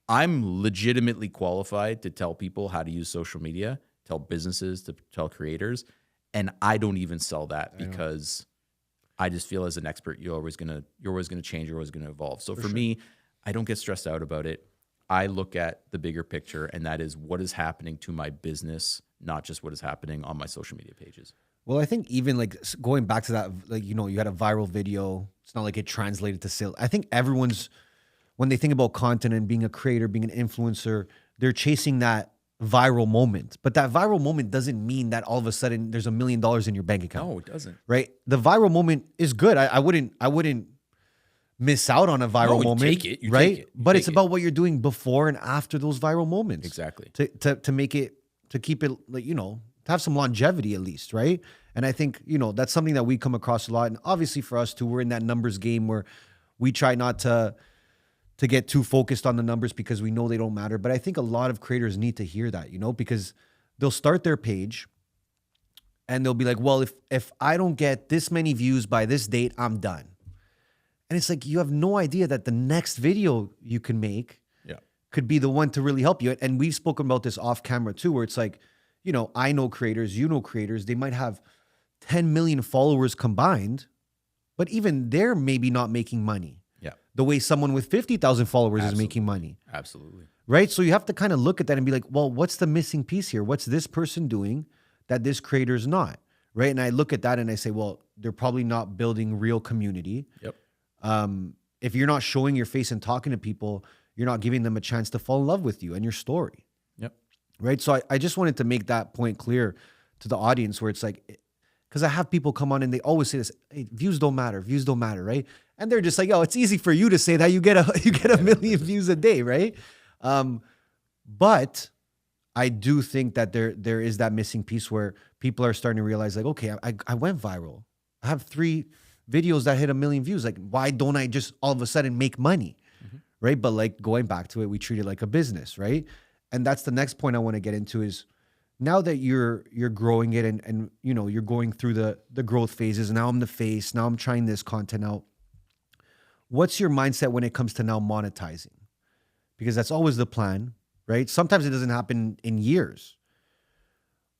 I'm legitimately qualified to tell people how to use social media, tell businesses, to tell creators. And I don't even sell that because I just feel as an expert, you're always gonna change, you're always gonna evolve. So for me, I don't get stressed out about it. I look at the bigger picture, and that is what is happening to my business, not just what is happening on my social media pages. Well, I think even like going back to that, like, you had a viral video. It's not like it translated to sales. I think when they think about content and being a creator, being an influencer, they're chasing that viral moment. But that viral moment doesn't mean that all of a sudden there's $1 million in your bank account. No, it doesn't. Right? The viral moment is good. I wouldn't miss out on a viral moment. Take it, right? Take it. But it's about what you're doing before and after those viral moments. Exactly. To make it, to keep it, like, to have some longevity at least, right? And I think, that's something that we come across a lot. And obviously for us too, we're in that numbers game where we try not to get too focused on the numbers because we know they don't matter. But I think a lot of creators need to hear that, because they'll start their page and they'll be like, well, if I don't get this many views by this date, I'm done. And it's like, you have no idea that the next video you can make could be the one to really help you. And we've spoken about this off camera too, where it's like, I know creators, creators, they might have 10 million followers combined, but even they're maybe not making money the way someone with 50,000 followers is making money. Absolutely. Right? So you have to kind of look at that and be like, well, what's the missing piece here? What's this person doing that this creator's not? Right? And I look at that and I say, well, they're probably not building real community. Yep. If you're not showing your face and talking to people, you're not giving them a chance to fall in love with you and your story. Yep. Right? So I just wanted to make that point clear to the audience, where it's like, because I have people come on and they always say this, hey, views don't matter, right? And they're just like, oh, it's easy for you to say that. You get a million views a day, right? But I do think that there is that missing piece where people are starting to realize, like, okay, I went viral. I have 3 videos that hit 1 million views. Like, why don't I just all of a sudden make money, right? But like, going back to it, we treat it like a business, right? And that's the next point I want to get into is, now that you're growing it and you're going through the growth phases. Now I'm the face. Now I'm trying this content out. What's your mindset when it comes to now monetizing? Because that's always the plan, right? Sometimes it doesn't happen in years,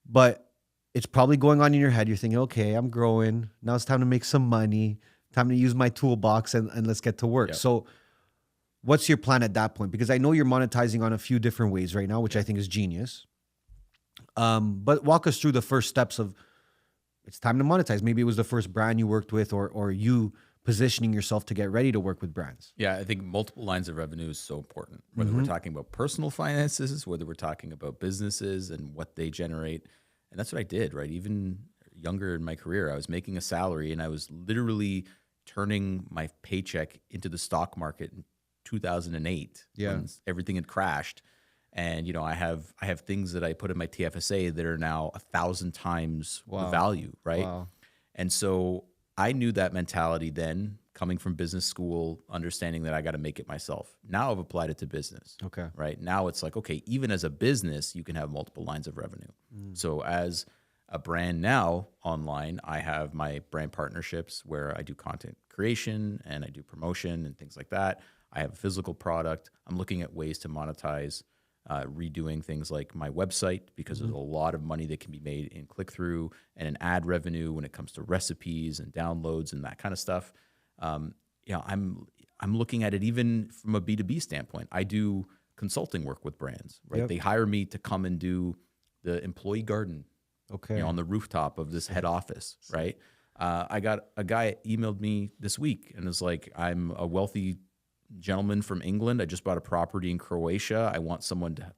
but it's probably going on in your head. You're thinking, okay, I'm growing. Now it's time to make some money. Time to use my toolbox and let's get to work. Yep. So what's your plan at that point? Because I know you're monetizing on a few different ways right now, which I think is genius. But walk us through the first steps of, it's time to monetize. Maybe it was the first brand you worked with, or you positioning yourself to get ready to work with brands. Yeah, I think multiple lines of revenue is so important, whether we're talking about personal finances, whether we're talking about businesses and what they generate. And that's what I did, right? Even younger in my career, I was making a salary and I was literally turning my paycheck into the stock market in 2008 when everything had crashed. And, I have things that I put in my TFSA that are now 1,000 times the value, right? Wow. And so I knew that mentality then, coming from business school, understanding that I got to make it myself. Now I've applied it to business. Okay. Right? Now it's like, okay, even as a business, you can have multiple lines of revenue. So as a brand now online, I have my brand partnerships where I do content creation and I do promotion and things like that. I have a physical product. I'm looking at ways to monetize, redoing things like my website, because there's a lot of money that can be made in click-through and in ad revenue when it comes to recipes and downloads and that kind of stuff. I'm looking at it even from a B2B standpoint. I do consulting work with brands, right? Yep. They hire me to come and do the employee garden, on the rooftop of this head office, right? I got a guy emailed me this week and was like, I'm a wealthy gentleman from England. I just bought a property in Croatia. I want someone to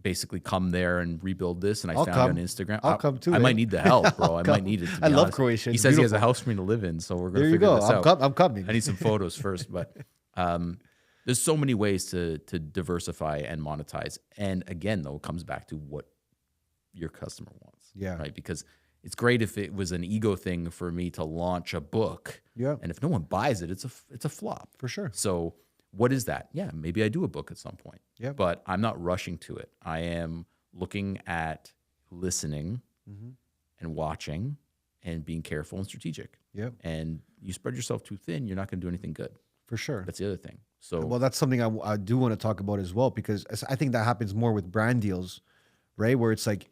basically come there and rebuild this. And I found it on Instagram. I'll come too. I might need the help, bro. I might need it. To be I love honest. Croatia. He says he has a house for me to live in, so we're going to figure this out. I'm coming. I need some photos first, but there's so many ways to diversify and monetize. And again, though, it comes back to what your customer wants. Yeah. Right. Because it's great if it was an ego thing for me to launch a book. Yeah. And if no one buys it, it's a flop. For sure. So what is that? Yeah, maybe I do a book at some point. Yeah. But I'm not rushing to it. I am looking at listening and watching and being careful and strategic. Yep. And you spread yourself too thin, you're not going to do anything good. For sure. That's the other thing. So well, that's something I do want to talk about as well, because I think that happens more with brand deals, right? Where it's like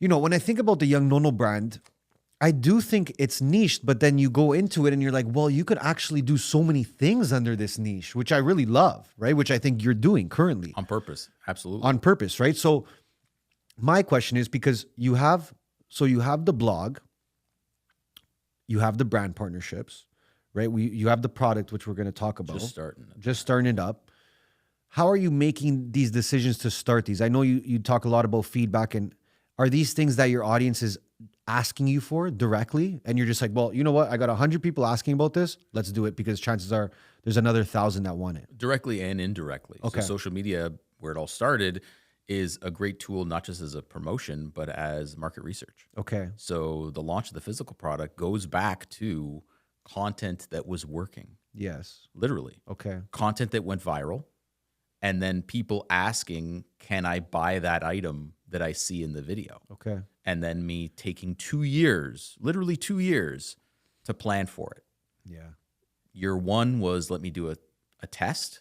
when I think about the Young Nonno brand, I do think it's niched, but then you go into it and you're like, well, you could actually do so many things under this niche, which I really love, right? Which I think you're doing currently. on purpose. Absolutely. On purpose, right? So my question is, because you have the blog, you have the brand partnerships, right? You have the product, which we're going to talk about. Just starting it up. How are you making these decisions to start these? I know you talk a lot about feedback, and are these things that your audience is asking you for directly? And you're just like, well, you know what? I got 100 people asking about this. Let's do it, because chances are there's another 1,000 that want it. Directly and indirectly. Okay. So social media, where it all started, is a great tool, not just as a promotion, but as market research. Okay. So the launch of the physical product goes back to content that was working. Yes. Literally. Okay. Content that went viral. And then people asking, can I buy that item that I see in the video? Okay. And then me taking 2 years, literally 2 years, to plan for it. Yeah. Year one was, let me do a test.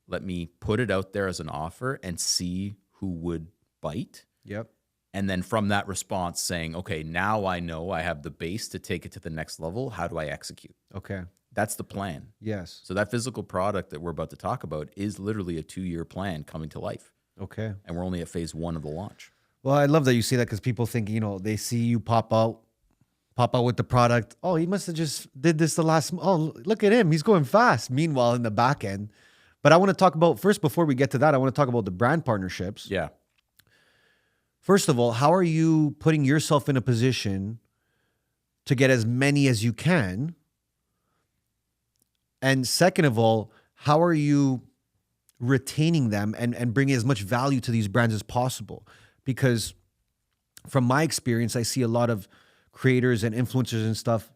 Let me put it out there as an offer and see who would bite. Yep. And then from that response saying, okay, now I know I have the base to take it to the next level. How do I execute? Okay. That's the plan. Yes. So that physical product that we're about to talk about is literally a 2-year plan coming to life. Okay. And we're only at phase 1 of the launch. Well, I love that you say that, because people think, they see you pop out with the product. Oh, he must have just did this oh, look at him. He's going fast. Meanwhile, in the back end. But I want to talk about, first, before we get to that, I want to talk about the brand partnerships. Yeah. First of all, how are you putting yourself in a position to get as many as you can? And second of all, how are you retaining them and bringing as much value to these brands as possible? Because from my experience, I see a lot of creators and influencers and stuff,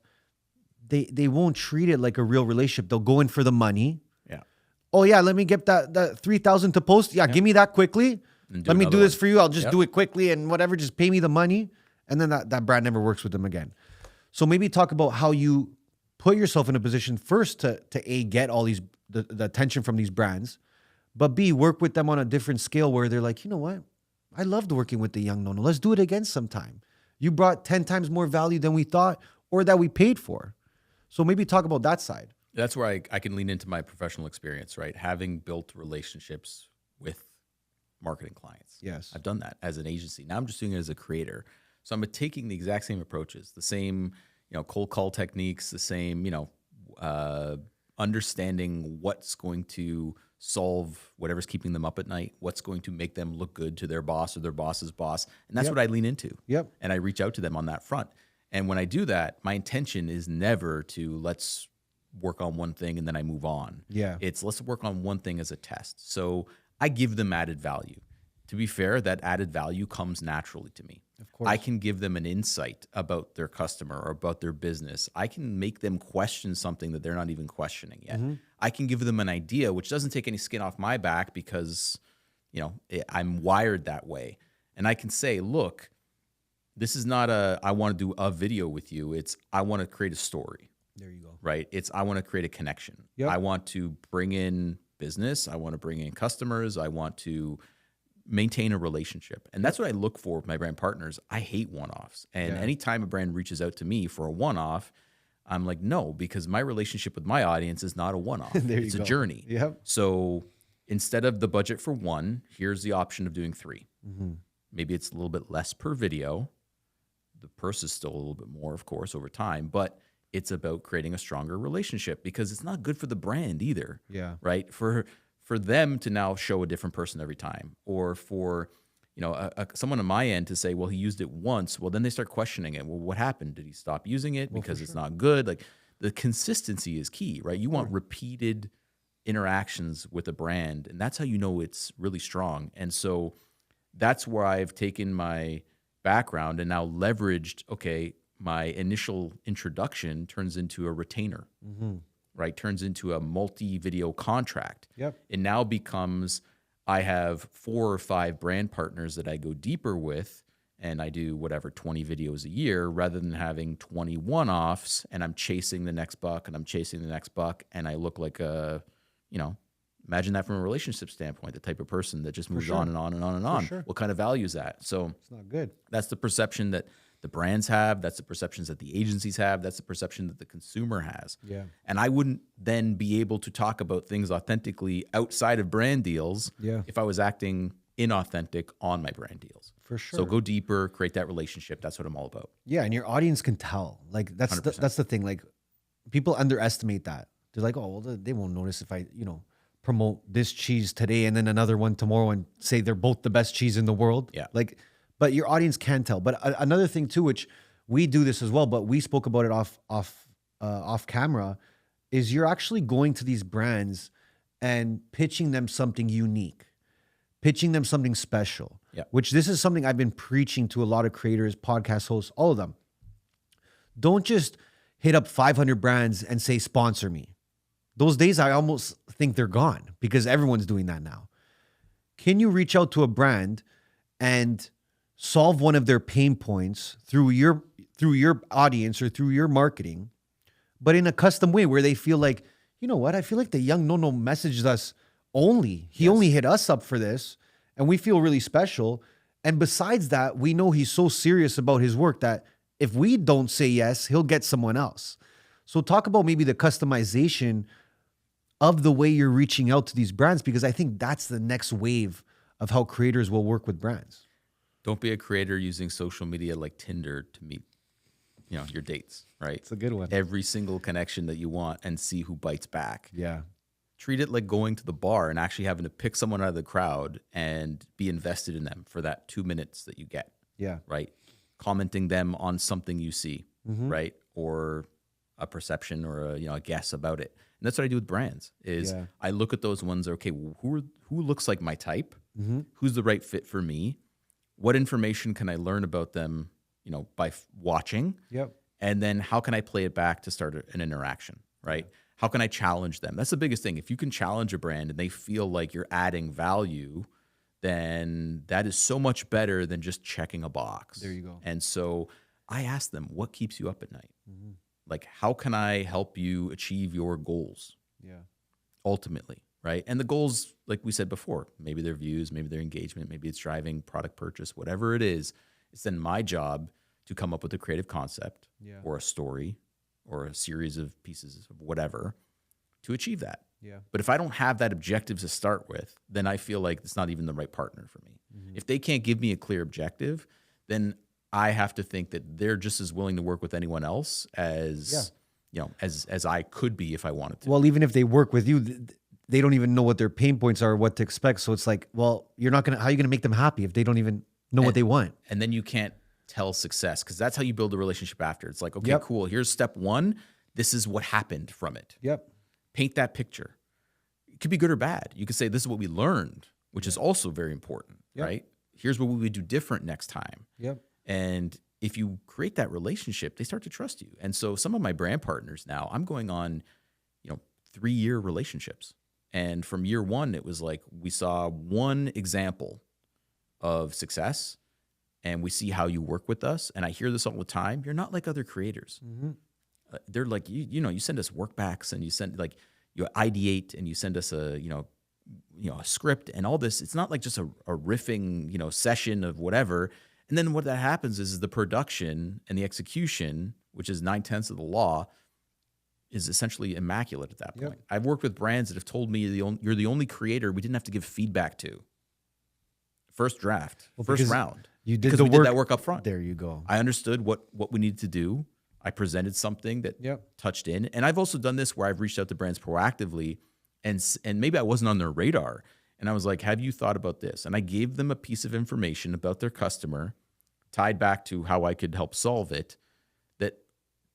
they won't treat it like a real relationship. They'll go in for the money. Yeah. Oh yeah, let me get that 3,000 to post. Yeah, give me that quickly. Let me do this for you. I'll just do it quickly and whatever. Just pay me the money. And then that brand never works with them again. So maybe talk about how you put yourself in a position first to A, get all the attention from these brands, but B, work with them on a different scale where they're like, you know what? I loved working with the Young Nonno. Let's do it again sometime. You brought 10 times more value than we thought or that we paid for. So maybe talk about that side. That's where I can lean into my professional experience, right? Having built relationships with marketing clients. Yes. I've done that as an agency. Now I'm just doing it as a creator. So I'm taking the exact same approaches, the same, cold call techniques, the same, understanding what's going to solve whatever's keeping them up at night, what's going to make them look good to their boss or their boss's boss. And that's what I lean into. Yep. And I reach out to them on that front. And when I do that, my intention is never to let's work on one thing and then I move on. Yeah. It's let's work on one thing as a test. So I give them added value. To be fair, that added value comes naturally to me. Of course. I can give them an insight about their customer or about their business. I can make them question something that they're not even questioning yet. I can give them an idea, which doesn't take any skin off my back because, I'm wired that way. And I can say, look, this is not I want to do a video with you. It's I want to create a story. There you go. Right? It's I want to create a connection. Yep. I want to bring in business. I want to bring in customers. I want to maintain a relationship. And that's what I look for with my brand partners. I hate one-offs. And anytime a brand reaches out to me for a one-off, I'm like, no, because my relationship with my audience is not a one-off. It's a journey. Yep. So instead of the budget for one, here's the option of doing 3. Mm-hmm. Maybe it's a little bit less per video. The purse is still a little bit more, of course, over time, but it's about creating a stronger relationship because it's not good for the brand either. Yeah. Right. For them to now show a different person every time, or for, someone on my end to say, well, he used it once. Well, then they start questioning it. Well, what happened? Did he stop using it because it's not good? Like the consistency is key, right? You want repeated interactions with a brand, and that's how you know it's really strong. And so that's where I've taken my background and now leveraged, okay, my initial introduction turns into a retainer, right? Turns into a multi-video contract. Yep. It now becomes, I have 4 or 5 brand partners that I go deeper with, and I do whatever, 20 videos a year, rather than having 20 one-offs, and I'm chasing the next buck, and I'm chasing the next buck, and I look like a, imagine that from a relationship standpoint, the type of person that just moves on and on and on and on. What kind of value is that? So it's not good. That's the perception that the brands have. That's the perceptions that the agencies have. That's the perception that the consumer has. Yeah. And I wouldn't then be able to talk about things authentically outside of brand deals if I was acting inauthentic on my brand deals. For sure. So go deeper, create that relationship. That's what I'm all about. Yeah, and your audience can tell. Like that's the thing. Like people underestimate that. They're like, oh, well, they won't notice if I, promote this cheese today and then another one tomorrow and say they're both the best cheese in the world. Yeah. Like, but your audience can tell. But another thing too, which we do this as well, but we spoke about it off camera, is you're actually going to these brands and pitching them something unique, pitching them something special. Yeah. Which this is something I've been preaching to a lot of creators, podcast hosts, all of them. Don't just hit up 500 brands and say, sponsor me. Those days, I almost think they're gone because everyone's doing that now. Can you reach out to a brand and solve one of their pain points through your audience or through your marketing, but in a custom way where they feel like, you know what? I feel like the Young Nonno messaged us only. He only hit us up for this, and we feel really special. And besides that, we know he's so serious about his work that if we don't say yes, he'll get someone else. So talk about maybe the customization of the way you're reaching out to these brands, because I think that's the next wave of how creators will work with brands. Don't be a creator using social media like Tinder to meet, your dates, right? It's a good one. Every single connection that you want and see who bites back. Yeah. Treat it like going to the bar and actually having to pick someone out of the crowd and be invested in them for that 2 minutes that you get. Yeah. Right. Commenting them on something you see, right? Or a perception or a guess about it. And that's what I do with brands is I look at those ones. Okay, who looks like my type? Who's the right fit for me? What information can I learn about them, by watching? Yep. And then how can I play it back to start an interaction, right? How can I challenge them? That's the biggest thing. If you can challenge a brand and they feel like you're adding value, then that is so much better than just checking a box. There you go. And so I ask them, what keeps you up at night? Like, how can I help you achieve your goals? Yeah. Ultimately, right? And the goals, like we said before, maybe their views, maybe their engagement, maybe it's driving product purchase, whatever it is. It's then my job to come up with a creative concept or a story or a series of pieces of whatever to achieve that. Yeah. But if I don't have that objective to start with, then I feel like it's not even the right partner for me. If they can't give me a clear objective, then I have to think that they're just as willing to work with anyone else as as I could be if I wanted to. Well, even if they work with you, they don't even know what their pain points are or what to expect. So it's like, well, how are you gonna make them happy if they don't even know what they want? And then you can't tell success, because that's how you build a relationship after. It's like, okay, cool. Here's step 1. This is what happened from it. Yep. Paint that picture. It could be good or bad. You could say this is what we learned, which is also very important, right? Here's what we would do different next time. Yep. And if you create that relationship, they start to trust you. And so some of my brand partners now, I'm going on, 3-year relationships. And from year 1, it was like we saw one example of success. and we see how you work with us. And I hear this all the time. You're not like other creators. They're like, you send us workbacks and you send like, you ideate and you send us a script and all this. It's not like just a riffing, session of whatever. And then what that happens is the production and the execution, which is 9/10 of the law, is essentially immaculate at that point. Yep. I've worked with brands that have told me you're the only creator we didn't have to give feedback to. First draft, first round. You did we did that work up front. There you go. I understood what we needed to do. I presented something that touched in. And I've also done this where I've reached out to brands proactively and maybe I wasn't on their radar. And I was like, have you thought about this? And I gave them a piece of information about their customer tied back to how I could help solve it that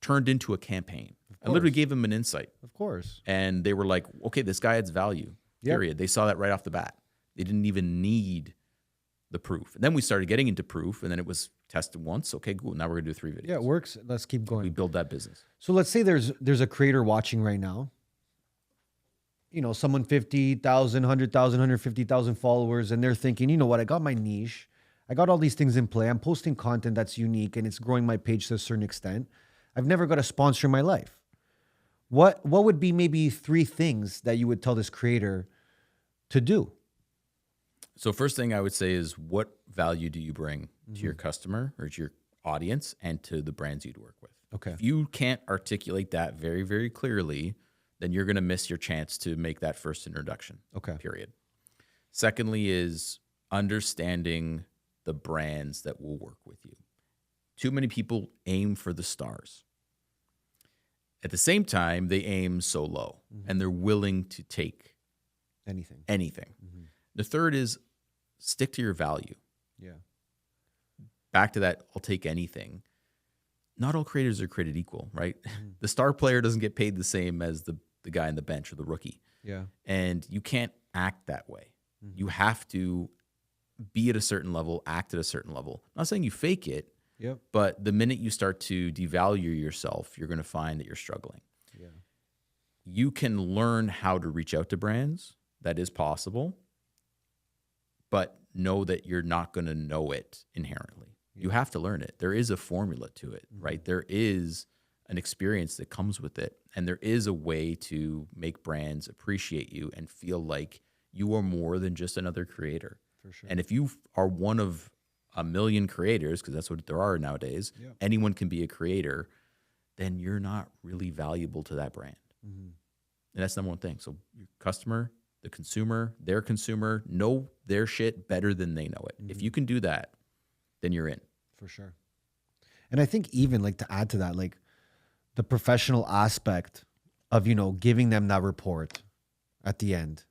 turned into a campaign. I literally gave them an insight. Of course. And they were like, okay, this guy adds value, period. They saw that right off the bat. They didn't even need the proof. And then we started getting into proof, and then it was tested once. Okay, cool. Now we're going to do 3 videos. Yeah, it works. Let's keep going. We build that business. So let's say there's a creator watching right now. Someone 50,000, 100,000, 150,000 followers, and they're thinking, you know what, I got my niche. I got all these things in play. I'm posting content that's unique, and it's growing my page to a certain extent. I've never got a sponsor in my life. What would be maybe 3 things that you would tell this creator to do? So first thing I would say is, what value do you bring to your customer or to your audience and to the brands you'd work with? Okay. If you can't articulate that very, very clearly, then you're going to miss your chance to make that first introduction. Okay. Period. Secondly is understanding the brands that will work with you. Too many people aim for the stars. At the same time, they aim so low and they're willing to take anything. The third is stick to your value. Yeah. Back to that, I'll take anything. Not all creators are created equal, right? The star player doesn't get paid the same as the guy on the bench or the rookie. Yeah. And you can't act that way. You have to be at a certain level, act at a certain level. I'm not saying you fake it, but the minute you start to devalue yourself, you're going to find that you're struggling. Yeah. You can learn how to reach out to brands. That is possible. But know that you're not going to know it inherently. You have to learn it. There is a formula to it, right? There is an experience that comes with it. And there is a way to make brands appreciate you and feel like you are more than just another creator. For sure. And if you are one of a million creators, because that's what there are nowadays, anyone can be a creator, then you're not really valuable to that brand. And that's the number one thing. So your customer, the consumer, their consumer, know their shit better than they know it. If you can do that, then you're in. For sure. And I think even like to add to that, like the professional aspect of, giving them that report at the end.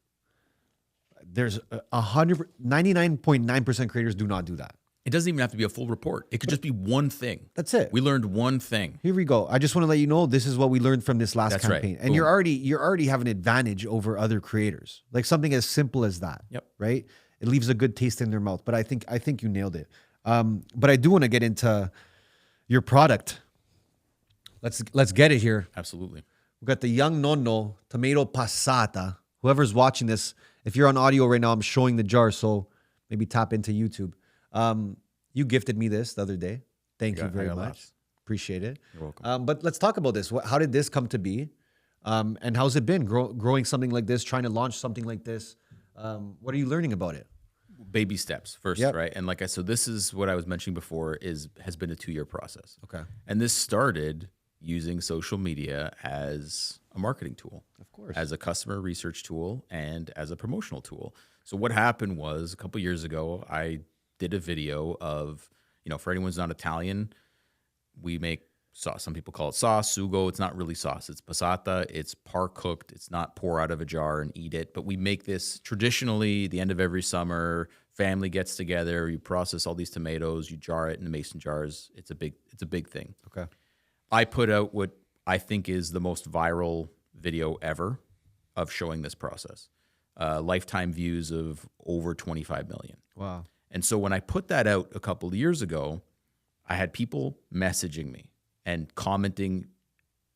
There's 99.9% creators do not do that. It doesn't even have to be a full report. It could just be one thing. That's it. We learned one thing. Here we go. I just want to let you know this is what we learned from this last That's campaign. right. And you're already have an advantage over other creators. Like something as simple as that. Yep. Right? It leaves a good taste in their mouth. But I think you nailed it. But I do want to get into your product. Let's get it here. Absolutely. We've got the Young Nonno tomato passata. Whoever's watching this, if you're on audio right now, I'm showing the jar, so maybe tap into YouTube. You gifted me this the other day. Thank you very much. Lots. Appreciate it. You're welcome. But let's talk about this. How did this come to be? And how's it been growing something like this, trying to launch something like this? What are you learning about it? Baby steps first, right? And like I said, this is what I was mentioning before has been a 2-year process. Okay. And this started using social media as a marketing tool. Of course. As a customer research tool and as a promotional tool. So what happened was a couple years ago, I did a video of, for anyone who's not Italian, we make sauce. Some people call it sauce, sugo. It's not really sauce. It's passata. It's par cooked. It's not pour out of a jar and eat it. But we make this traditionally the end of every summer. Family gets together. You process all these tomatoes. You jar it in the mason jars. It's a big thing. Okay. I put out what I think is the most viral video ever of showing this process. Lifetime views of over 25 million. Wow. And so when I put that out a couple of years ago, I had people messaging me and commenting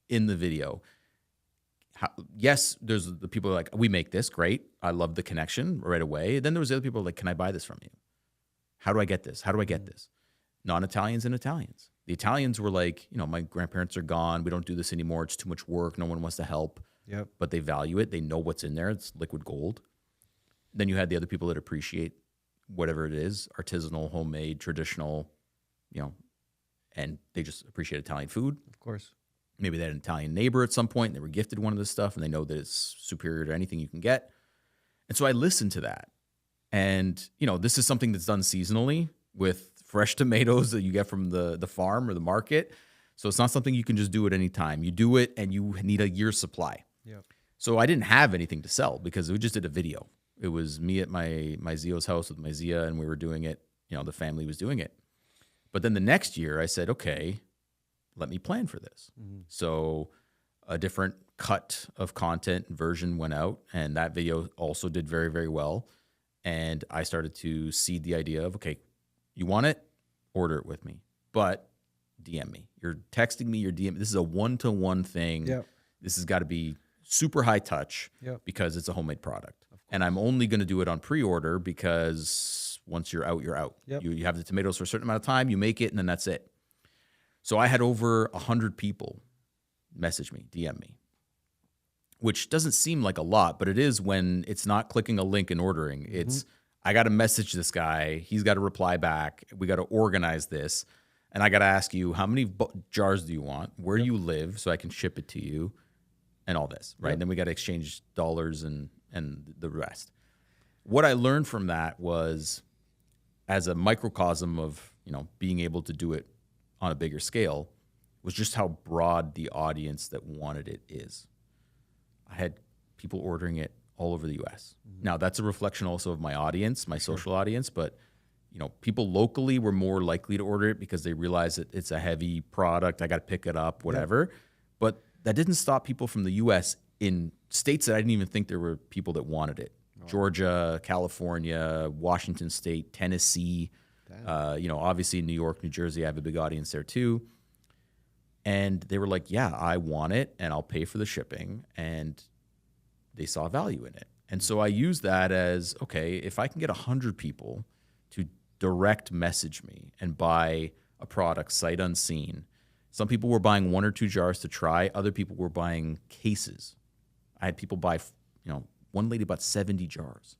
in the video. Yes, there's the people like, we make this, great. I love the connection right away. Then there was the other people like, can I buy this from you? How do I get this? How do I get this? non-Italians and Italians. The Italians were like, my grandparents are gone. We don't do this anymore. It's too much work. No one wants to help. Yep. But they value it. They know what's in there. It's liquid gold. Then you had the other people that appreciate whatever it is, artisanal, homemade, traditional, and they just appreciate Italian food. Of course. Maybe they had an Italian neighbor at some point and they were gifted one of this stuff and they know that it's superior to anything you can get. And so I listened to that. And, this is something that's done seasonally with fresh tomatoes that you get from the farm or the market. So it's not something you can just do at any time. You do it and you need a year's supply. Yep. So I didn't have anything to sell because we just did a video. It was me at my Zio's house with my Zia, and we were doing it. The family was doing it. But then the next year I said, okay, let me plan for this. Mm-hmm. So a different cut of content and version went out, and that video also did very, very well. And I started to seed the idea of, okay, you want it? Order it with me. But DM me. You're texting me, you're DM. This is a one-to-one thing. Yep. This has got to be super high touch because it's a homemade product. And I'm only going to do it on pre-order because once you're out, you're out. Yep. You have the tomatoes for a certain amount of time, you make it, and then that's it. So I had over 100 people message me, DM me, which doesn't seem like a lot, but it is when it's not clicking a link and ordering. Mm-hmm. It's, I got to message this guy. He's got to reply back. We got to organize this. And I got to ask you, how many jars do you want? Where do you live so I can ship it to you? And all this, right? And then we got to exchange dollars and the rest. What I learned from that was, as a microcosm of, being able to do it on a bigger scale, was just how broad the audience that wanted it is. I had people ordering it all over the US. Mm-hmm. Now, that's a reflection also of my audience, my social audience, but people locally were more likely to order it because they realize that it's a heavy product. I got to pick it up, whatever. But that didn't stop people from the US in states that I didn't even think there were people that wanted it. Oh. Georgia, California, Washington State, Tennessee, obviously New York, New Jersey, I have a big audience there too. And they were like, yeah, I want it and I'll pay for the shipping. And they saw value in it. And so I use that as, okay, if I can get 100 people to direct message me and buy a product sight unseen. Some people were buying 1 or 2 jars to try. Other people were buying cases. I had people buy, one lady bought 70 jars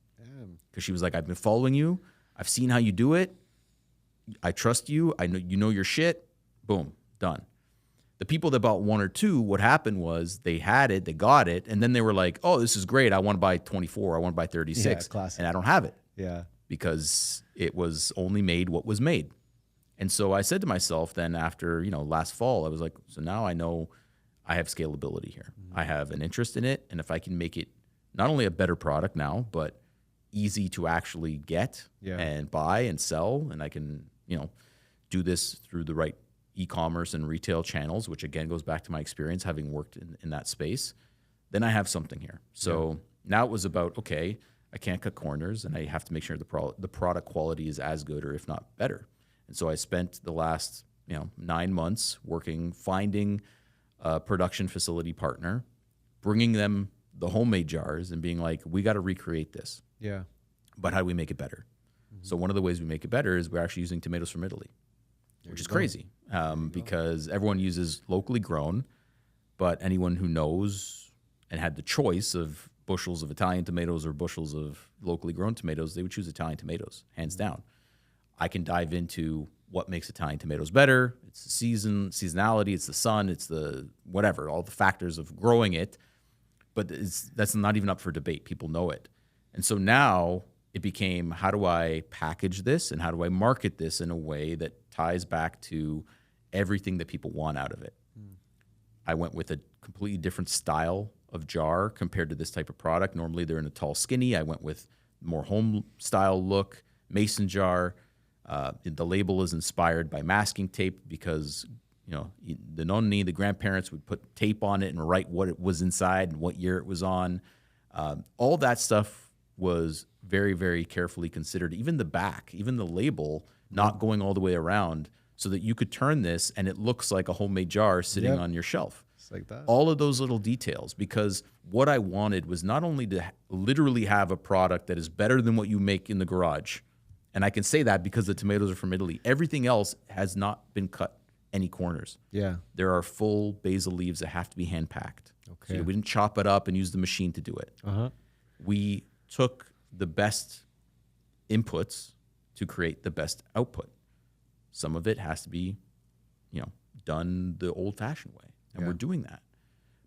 because she was like, I've been following you. I've seen how you do it. I trust you. I know you know your shit. Boom, done. The people that bought 1 or 2, what happened was they had it, they got it, and then they were like, oh, this is great. I want to buy 24. I want to buy 36. And I don't have it. Yeah. Because it was only made what was made. And so I said to myself then after, last fall, I was like, so now I know I have scalability here. Mm-hmm. I have an interest in it. And if I can make it not only a better product now, but easy to actually get and buy and sell, and I can, do this through the right e-commerce and retail channels, which again goes back to my experience having worked in that space, then I have something here. So now it was about, okay, I can't cut corners and I have to make sure the product quality is as good or if not better. And so I spent the last 9 months finding a production facility partner, bringing them the homemade jars and being like, we got to recreate this. Yeah. But how do we make it better? Mm-hmm. So one of the ways we make it better is we're actually using tomatoes from Italy, which is crazy because everyone uses locally grown, but anyone who knows and had the choice of bushels of Italian tomatoes or bushels of locally grown tomatoes, they would choose Italian tomatoes, hands down. I can dive into what makes Italian tomatoes better. It's the seasonality, it's the sun, it's the whatever, all the factors of growing it. But that's not even up for debate. People know it. And so now it became, how do I package this and how do I market this in a way that ties back to everything that people want out of it? I went with a completely different style of jar compared to this type of product. Normally they're in a tall, skinny. I went with more home style look, mason jar. The label is inspired by masking tape because, the nonni, the grandparents would put tape on it and write what it was inside and what year it was on. All that stuff was very, very carefully considered. Even the back, even the label, not going all the way around so that you could turn this and it looks like a homemade jar sitting on your shelf. It's like that. All of those little details, because what I wanted was not only to literally have a product that is better than what you make in the garage And I can say that because the tomatoes are from Italy. Everything else has not been cut any corners. Yeah. There are full basil leaves that have to be hand packed. Okay. So we didn't chop it up and use the machine to do it. We took the best inputs to create the best output. Some of it has to be, done the old-fashioned way, and we're doing that.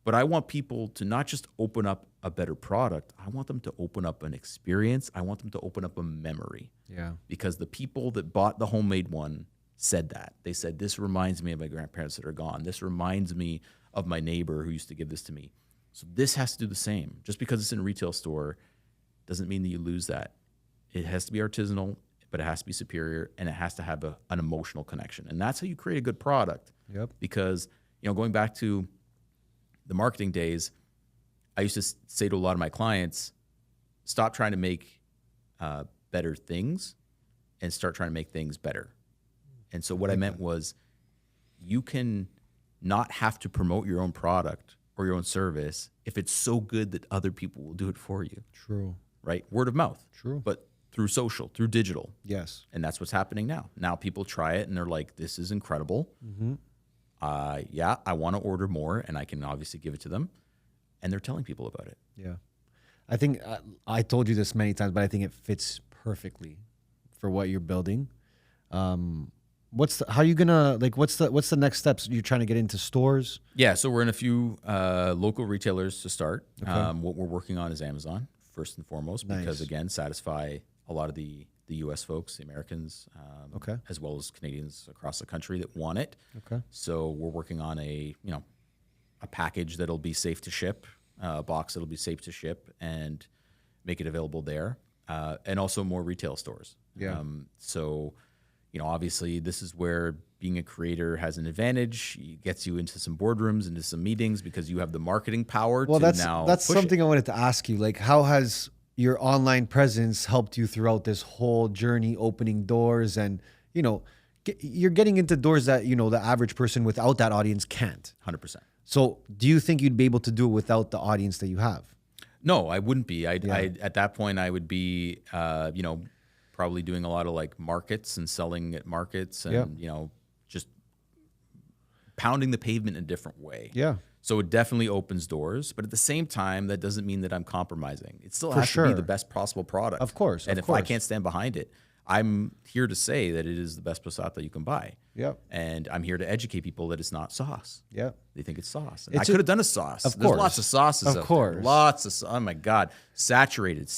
But I want people to not just open up a better product. I want them to open up an experience. I want them to open up a memory. Yeah. Because the people that bought the homemade one said that. They said, this reminds me of my grandparents that are gone. This reminds me of my neighbor who used to give this to me. So this has to do the same. Just because it's in a retail store doesn't mean that you lose that. It has to be artisanal, but it has to be superior, and it has to have an emotional connection. And that's how you create a good product. Yep. Because, going back to the marketing days, I used to say to a lot of my clients, stop trying to make better things and start trying to make things better. And so what I meant was, you can not have to promote your own product or your own service if it's so good that other people will do it for you. True. Right? Word of mouth. True. But through social, through digital. Yes. And that's what's happening now. Now people try it and they're like, this is incredible. Yeah, I want to order more, and I can obviously give it to them. And they're telling people about it. Yeah. I think I told you this many times, but I think it fits perfectly for what you're building. What's the next steps? You're trying to get into stores? Yeah, so we're in a few local retailers to start. Okay. What we're working on is Amazon, first and foremost, because, again, satisfy a lot of the U.S. folks, the Americans, as well as Canadians across the country that want it. Okay. So we're working on a package that'll be safe to ship, a box that'll be safe to ship, and make it available there, and also more retail stores. Yeah. So, obviously this is where being a creator has an advantage. It gets you into some boardrooms, into some meetings, because you have the marketing power to now that's push something it. I wanted to ask you. Like, how has your online presence helped you throughout this whole journey, opening doors, and you're getting into doors that the average person without that audience can't. 100%. So, do you think you'd be able to do it without the audience that you have? No, I wouldn't be. At that point, I would be, probably doing a lot of like markets and selling at markets, and just pounding the pavement in a different way. Yeah. So it definitely opens doors, but at the same time, that doesn't mean that I'm compromising. It still has to be the best possible product. Of course. And if I can't stand behind it, I'm here to say that it is the best passata you can buy. Yep. And I'm here to educate people that it's not sauce. Yep. They think it's sauce. I could have done a sauce. There's lots of sauces. Of course. Lots of, oh my God, saturated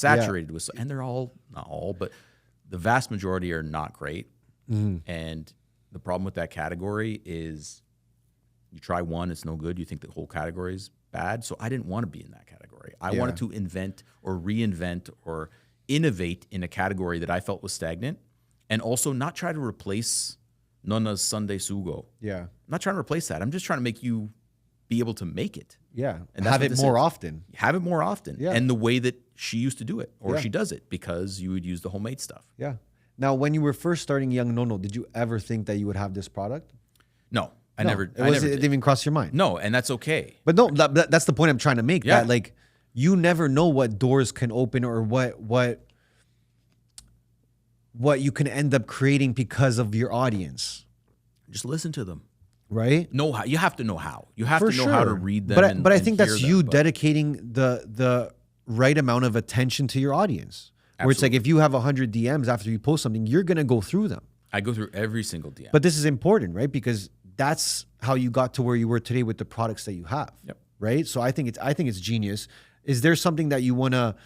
with, and they're all, not all, but the vast majority are not great. And the problem with that category is, you try one, it's no good. You think the whole category is bad. So I didn't want to be in that category. I wanted to invent or reinvent or innovate in a category that I felt was stagnant, and also not try to replace Nonna's Sunday Sugo. Yeah. I'm not trying to replace that. I'm just trying to make you be able to make it. Yeah. And have it more often. Have it more often. Yeah. And the way that she used to do it, or she does it, because you would use the homemade stuff. Yeah. Now, when you were first starting Young Nonno, did you ever think that you would have this product? No. I No, never. It didn't even cross your mind. No, and that's okay. But no, that's the point I'm trying to make. Yeah. That like, you never know what doors can open, or what you can end up creating because of your audience. Just listen to them. Right? Know how. You have to know how. You have For to know how to read them. But I and think hear that's them, you but- dedicating the right amount of attention to your audience. Where it's like, if you have 100 DMs after you post something, you're gonna go through them. I go through every single DM. But this is important, right? Because that's how you got to where you were today with the products that you have. Yep. Right? So I think it's genius. Is there something that you wanna?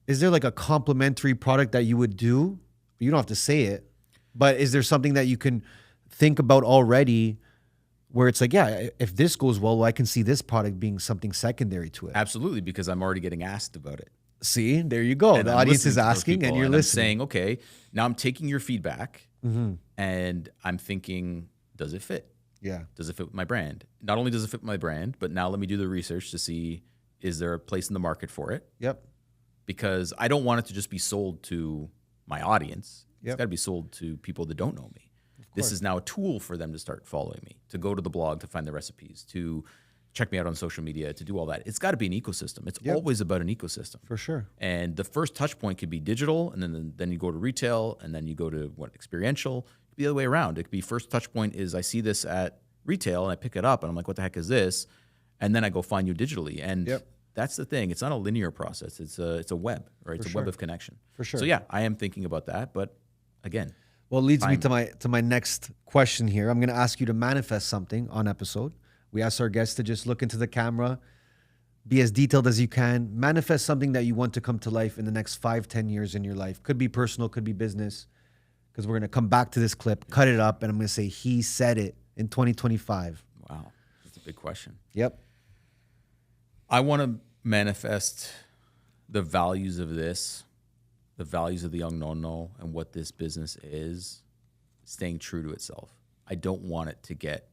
Is there like a complementary product that you would do? You don't have to say it, but is there something that you can think about already, where it's like, yeah, if this goes well, I can see this product being something secondary to it. Absolutely, because I'm already getting asked about it. See, there you go. And The I'm audience is listening to those asking, people, and you're I'm listening. saying, okay, now I'm taking your feedback, and I'm thinking, does it fit? Yeah. Does it fit with my brand? Not only does it fit my brand, but now let me do the research to see, is there a place in the market for it? Yep. Because I don't want it to just be sold to my audience. It's Yep. got to be sold to people that don't know me. This is now a tool for them to start following me, to go to the blog to find the recipes, to check me out on social media, to do all that. It's got to be an ecosystem. It's always about an ecosystem. For sure. And the first touch point could be digital, and then you go to retail, and then you go to experiential. It could be the other way around. It could be first touch point is I see this at retail and I pick it up and I'm like, what the heck is this? And then I go find you digitally. And that's the thing. It's not a linear process. It's a web, right? It's a web of connection. For sure. So yeah, I am thinking about that. But again, well, it leads me to my next question here. I'm going to ask you to manifest something on episode. We ask our guests to just look into the camera, be as detailed as you can, manifest something that you want to come to life in the next 5-10 years in your life. Could be personal, could be business, because we're going to come back to this clip, cut it up, and I'm going to say, he said it in 2025. Wow. That's a big question. Yep. I want to manifest the values of this, the values of the Young Nonno and what this business is, staying true to itself. I don't want it to get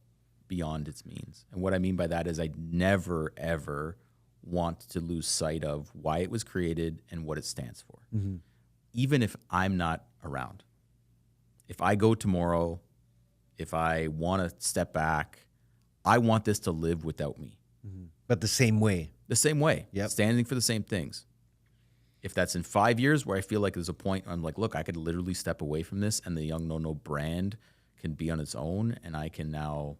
beyond its means. And what I mean by that is I never, ever want to lose sight of why it was created and what it stands for. Mm-hmm. Even if I'm not around. If I go tomorrow, if I want to step back, I want this to live without me. Mm-hmm. But the same way. The same way. Yep. Standing for the same things. If that's in 5 years where I feel like there's a point where I'm like, look, I could literally step away from this and the Young Nonno brand can be on its own and I can now,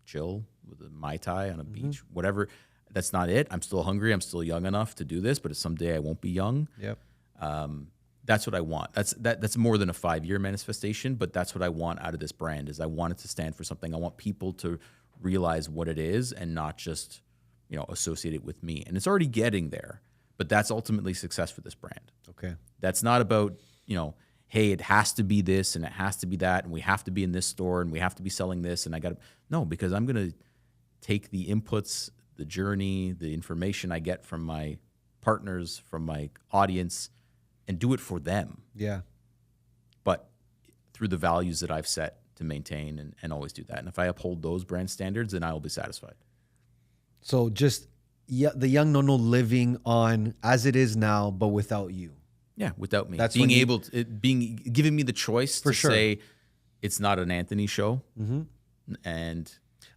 chill with a Mai Tai on a beach, whatever. That's not it. I'm still hungry. I'm still young enough to do this, but someday I won't be young. Yep. That's what I want. That's more than a 5-year manifestation, but that's what I want out of this brand is I want it to stand for something. I want people to realize what it is and not just, associate it with me. And it's already getting there, but that's ultimately success for this brand. Okay. That's not about, hey, it has to be this and it has to be that and we have to be in this store and we have to be selling this and no, because I'm going to take the inputs, the journey, the information I get from my partners, from my audience and do it for them. Yeah. But through the values that I've set to maintain and always do that. And if I uphold those brand standards, then I will be satisfied. So just the Young Nonno living on as it is now, but without you. Yeah, without me. That's giving me the choice to say it's not an Anthony show. Mm-hmm. And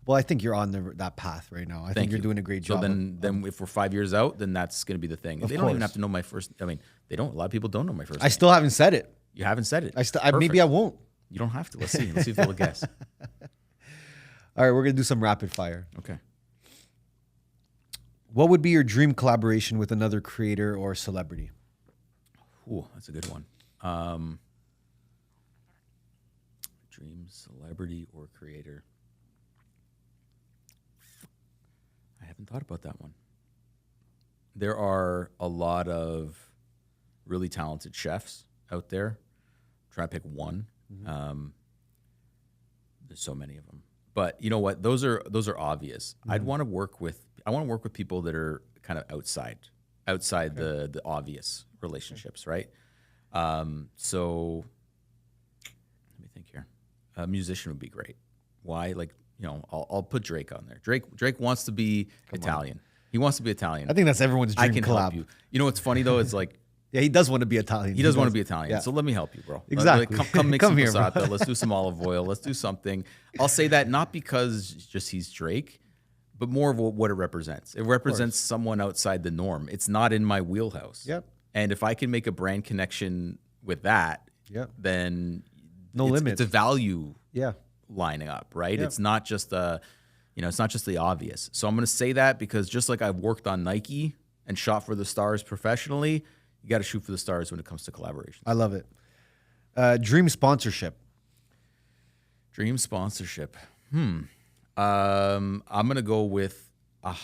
well, I think you're on that path right now. I think you're doing a great job. So then if we're 5 years out, then that's going to be the thing. They don't even have to know my first. I mean, they don't. A lot of people don't know my first name. Still haven't said it. You haven't said it. Maybe I won't. You don't have to. Let's see. Let's see if they'll guess. All right, we're gonna do some rapid fire. Okay. What would be your dream collaboration with another creator or celebrity? Ooh, that's a good one. Dream celebrity or creator. I haven't thought about that one. There are a lot of really talented chefs out there. Try to pick one. Mm-hmm. There's so many of them. But you know what? Those are obvious. Mm-hmm. I want to work with people that are kind of outside the obvious relationships, right? So let me think here. A musician would be great. Why? I'll put Drake on there. Drake wants to be Italian. He wants to be Italian. I think that's everyone's dream I can collab. Help you. You know what's funny though? It's like yeah, he does want to be Italian. He does want to be Italian. Yeah. So let me help you, bro. Exactly. Come make some passata. Let's do some olive oil. Let's do something. I'll say that not because just he's Drake, but more of what it represents. It represents someone outside the norm. It's not in my wheelhouse. Yep. And if I can make a brand connection with that, then no limit. It's a value lining up, right? Yep. It's not just it's not just the obvious. So I'm going to say that because just like I've worked on Nike and shot for the stars professionally, you got to shoot for the stars when it comes to collaboration. I love it. Dream sponsorship. Dream sponsorship. I'm going to go with an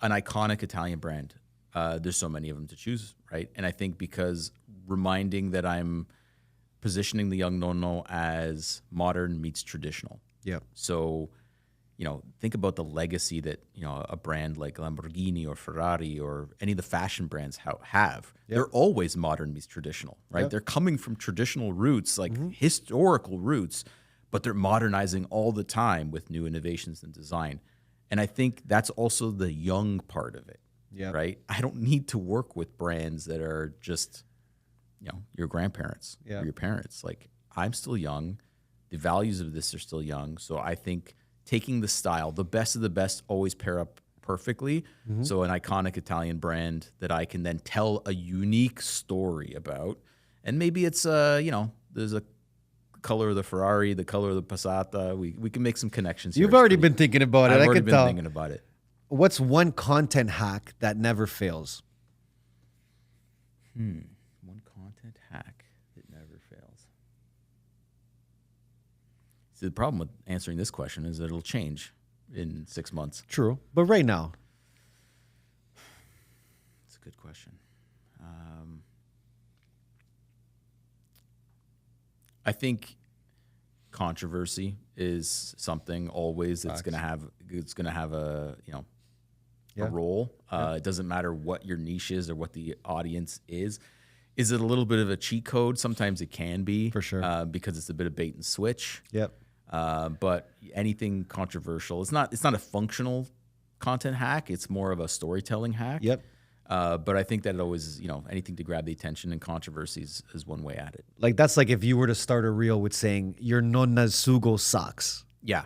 iconic Italian brand. There's so many of them to choose, right? And I think because reminding that I'm positioning the Young Nonno as modern meets traditional. Yeah. So, think about the legacy that, a brand like Lamborghini or Ferrari or any of the fashion brands have. Yep. They're always modern meets traditional, right? Yep. They're coming from traditional roots, like historical roots, but they're modernizing all the time with new innovations and design. And I think that's also the young part of it, right? I don't need to work with brands that are just, your grandparents or your parents. Like, I'm still young. The values of this are still young. So I think taking the style, the best of the best always pair up perfectly. So an iconic Italian brand that I can then tell a unique story about. And maybe it's, there's a color of the Ferrari, the color of the Passata. We can make some connections. You've already been thinking about it. I've I already can been tell. thinking about it. What's one content hack that never fails? One content hack that never fails. See, the problem with answering this question is that it'll change in 6 months. True. But right now. It's a good question. I think controversy is something always that's going to have a role. It doesn't matter what your niche is or what the audience is. Is it a little bit of a cheat code? Sometimes it can be, For sure. because it's a bit of bait and switch. Yep. But anything controversial, it's not a functional content hack. It's more of a storytelling hack. Yep. But I think that it always, anything to grab the attention, and controversies is one way at it. Like that's like if you were to start a reel with saying your nonna's sugo sucks. Yeah.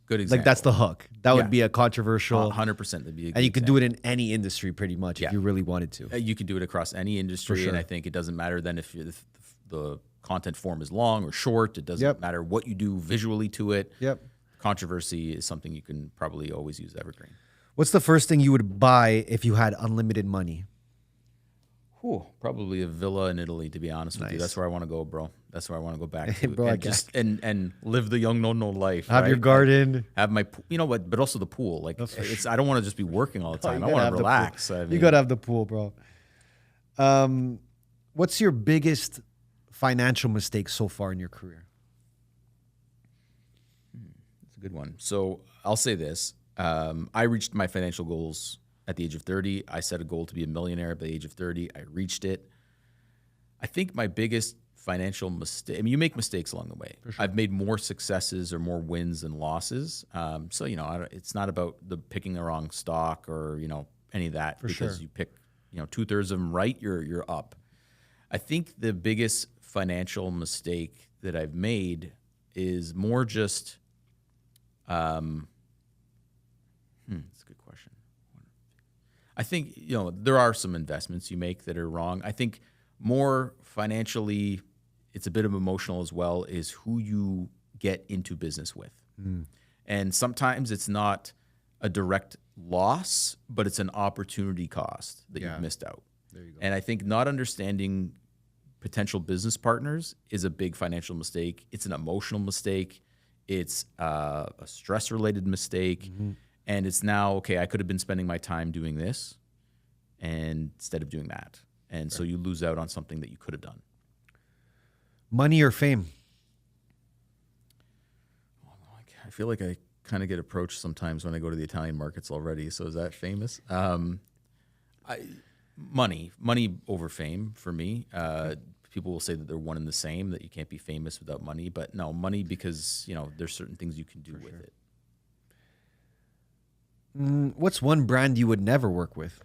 Good example. Like that's the hook. That would be a control. 100%. That'd be a good And you could example. do it in any industry pretty much if you really wanted to. You can do it across any industry, For sure. and I think it doesn't matter then if the content form is long or short. It doesn't matter what you do visually to it. Yep. Controversy is something you can probably always use evergreen. What's the first thing you would buy if you had unlimited money? Probably a villa in Italy, to be honest with you. That's where I want to go, bro. That's where I want to go back to. Bro, and and live the Young Nonno life. Have your garden. Have my, but also the pool. Like I don't want to just be working all the time. I want to relax. You gotta have the pool, bro. What's your biggest financial mistake so far in your career? That's a good one. So I'll say this. I reached my financial goals at the age of 30. I set a goal to be a millionaire by the age of 30. I reached it. I think my biggest financial mistake, I mean, you make mistakes along the way. Sure. I've made more successes or more wins than losses. So, it's not about picking the wrong stock or, any of that. Because you pick, 2/3 of them right, you're up. I think the biggest financial mistake that I've made is more just, that's a good question. I think, there are some investments you make that are wrong. I think more financially, it's a bit of emotional as well, is who you get into business with. And sometimes it's not a direct loss, but it's an opportunity cost that you've missed out. There you go. And I think not understanding potential business partners is a big financial mistake. It's an emotional mistake. It's a stress-related mistake. And it's now, okay, I could have been spending my time doing this and instead of doing that. And so you lose out on something that you could have done. Money or fame? I feel like I kind of get approached sometimes when I go to the Italian markets already. So is that famous? Money over fame for me. People will say that they're one and the same, that you can't be famous without money. But no, money because, there's certain things you can do with it. What's one brand you would never work with?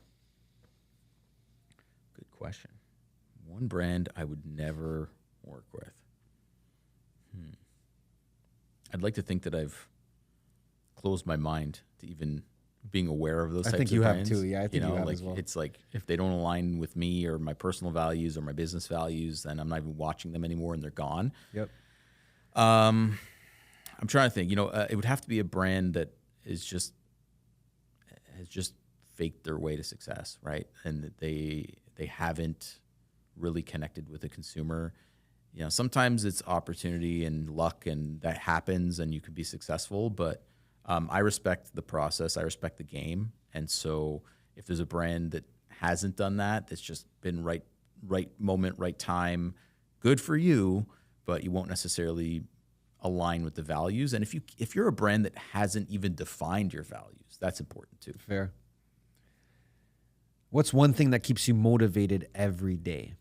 Good question. One brand I would never work with. I'd like to think that I've closed my mind to even being aware of those types of brands. I think you have too. Yeah, I think you have like, as well. It's like if they don't align with me or my personal values or my business values, then I'm not even watching them anymore and they're gone. Yep. I'm trying to think. It would have to be a brand that has just faked their way to success, right? And that they haven't really connected with the consumer. Sometimes it's opportunity and luck, and that happens, and you could be successful. But I respect the process. I respect the game, and so if there's a brand that hasn't done that, that's just been right moment, right time, good for you, but you won't necessarily align with the values. And if you're a brand that hasn't even defined your values, that's important too. Fair. What's one thing that keeps you motivated every day?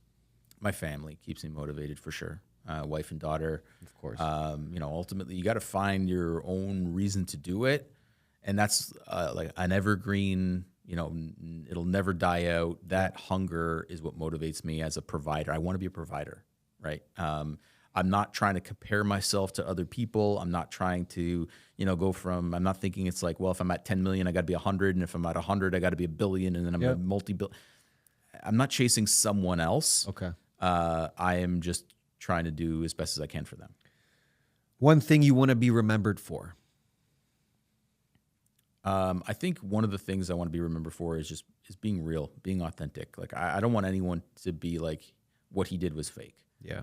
My family keeps me motivated for sure. Wife and daughter. Of course. Ultimately, you got to find your own reason to do it. And that's like an evergreen, it'll never die out. That hunger is what motivates me as a provider. I want to be a provider, right? I'm not trying to compare myself to other people. I'm not trying to, I'm not thinking it's like, well, if I'm at 10 million, I got to be 100. And if I'm at 100, I got to be a billion. And then I'm a multi-billion. I'm not chasing someone else. Okay. I am just trying to do as best as I can for them. One thing you want to be remembered for? I think one of the things I want to be remembered for is being real, being authentic. Like I don't want anyone to be like what he did was fake,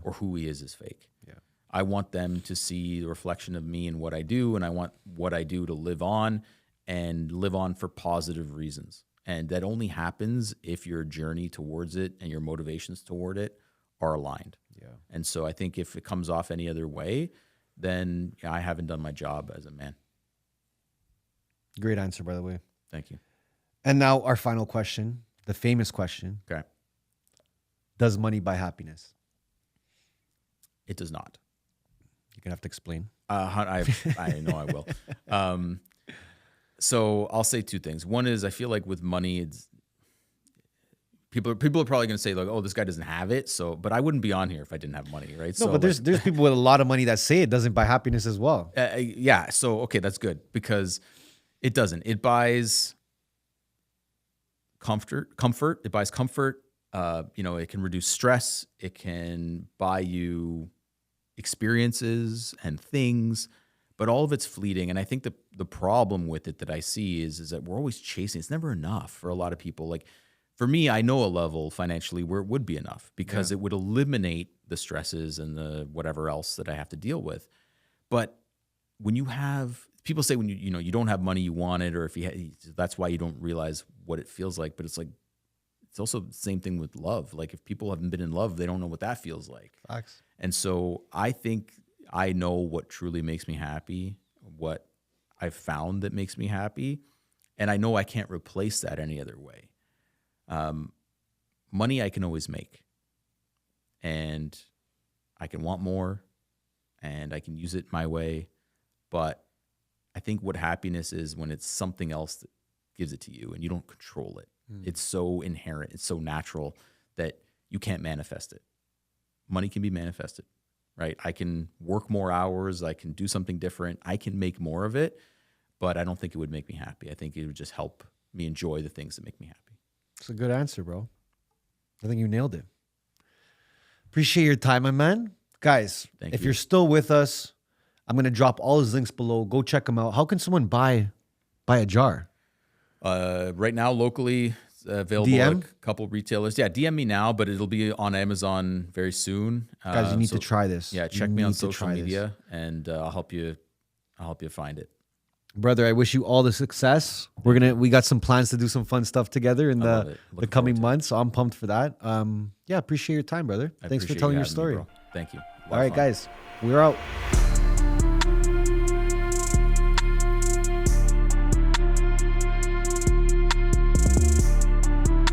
or who he is fake. Yeah. I want them to see the reflection of me and what I do, and I want what I do to live on and live on for positive reasons. And that only happens if your journey towards it and your motivations toward it are aligned. Yeah. And so I think if it comes off any other way, then I haven't done my job as a man. Great answer, by the way. Thank you. And now our final question, the famous question. Okay. Does money buy happiness? It does not. You're going to have to explain. I know I will. So I'll say two things. One is I feel like with money, it's people are probably going to say like, oh, this guy doesn't have it. So, but I wouldn't be on here if I didn't have money, right? No, but there's people with a lot of money that say it doesn't buy happiness as well. Yeah. So, okay, that's good because it doesn't. It buys comfort. It buys comfort. It can reduce stress. It can buy you experiences and things, but all of it's fleeting. And I think the problem with it that I see is that we're always chasing. It's never enough for a lot of people. Like for me, I know a level financially where it would be enough because it would eliminate the stresses and the whatever else that I have to deal with. But when you have people say when you don't have money, you want it, or if that's why you don't realize what it feels like. But it's like it's also the same thing with love. Like if people haven't been in love, they don't know what that feels like. Facts. And so I think I know what truly makes me happy, what I've found that makes me happy, and I know I can't replace that any other way. Money I can always make, and I can want more, and I can use it my way, but I think what happiness is when it's something else that gives it to you and you don't control it. It's so inherent, it's so natural that you can't manifest it. Money can be manifested, right? I can work more hours, I can do something different, I can make more of it, but I don't think it would make me happy. I think it would just help me enjoy the things that make me happy. It's a good answer, bro. I think you nailed it. Appreciate your time, my man. Guys, if you're still with us, I'm going to drop all his links below. Go check them out. How can someone buy a jar? Right now, locally, it's available at a couple retailers. Yeah, DM me now, but it'll be on Amazon very soon. Guys, you need to try this. Yeah, check me on social media, and I'll help you find it. Brother, I wish you all the success. We got some plans to do some fun stuff together in the coming months. So I'm pumped for that. Appreciate your time, brother. Thanks for telling your story. Thank you. All right, guys, we're out.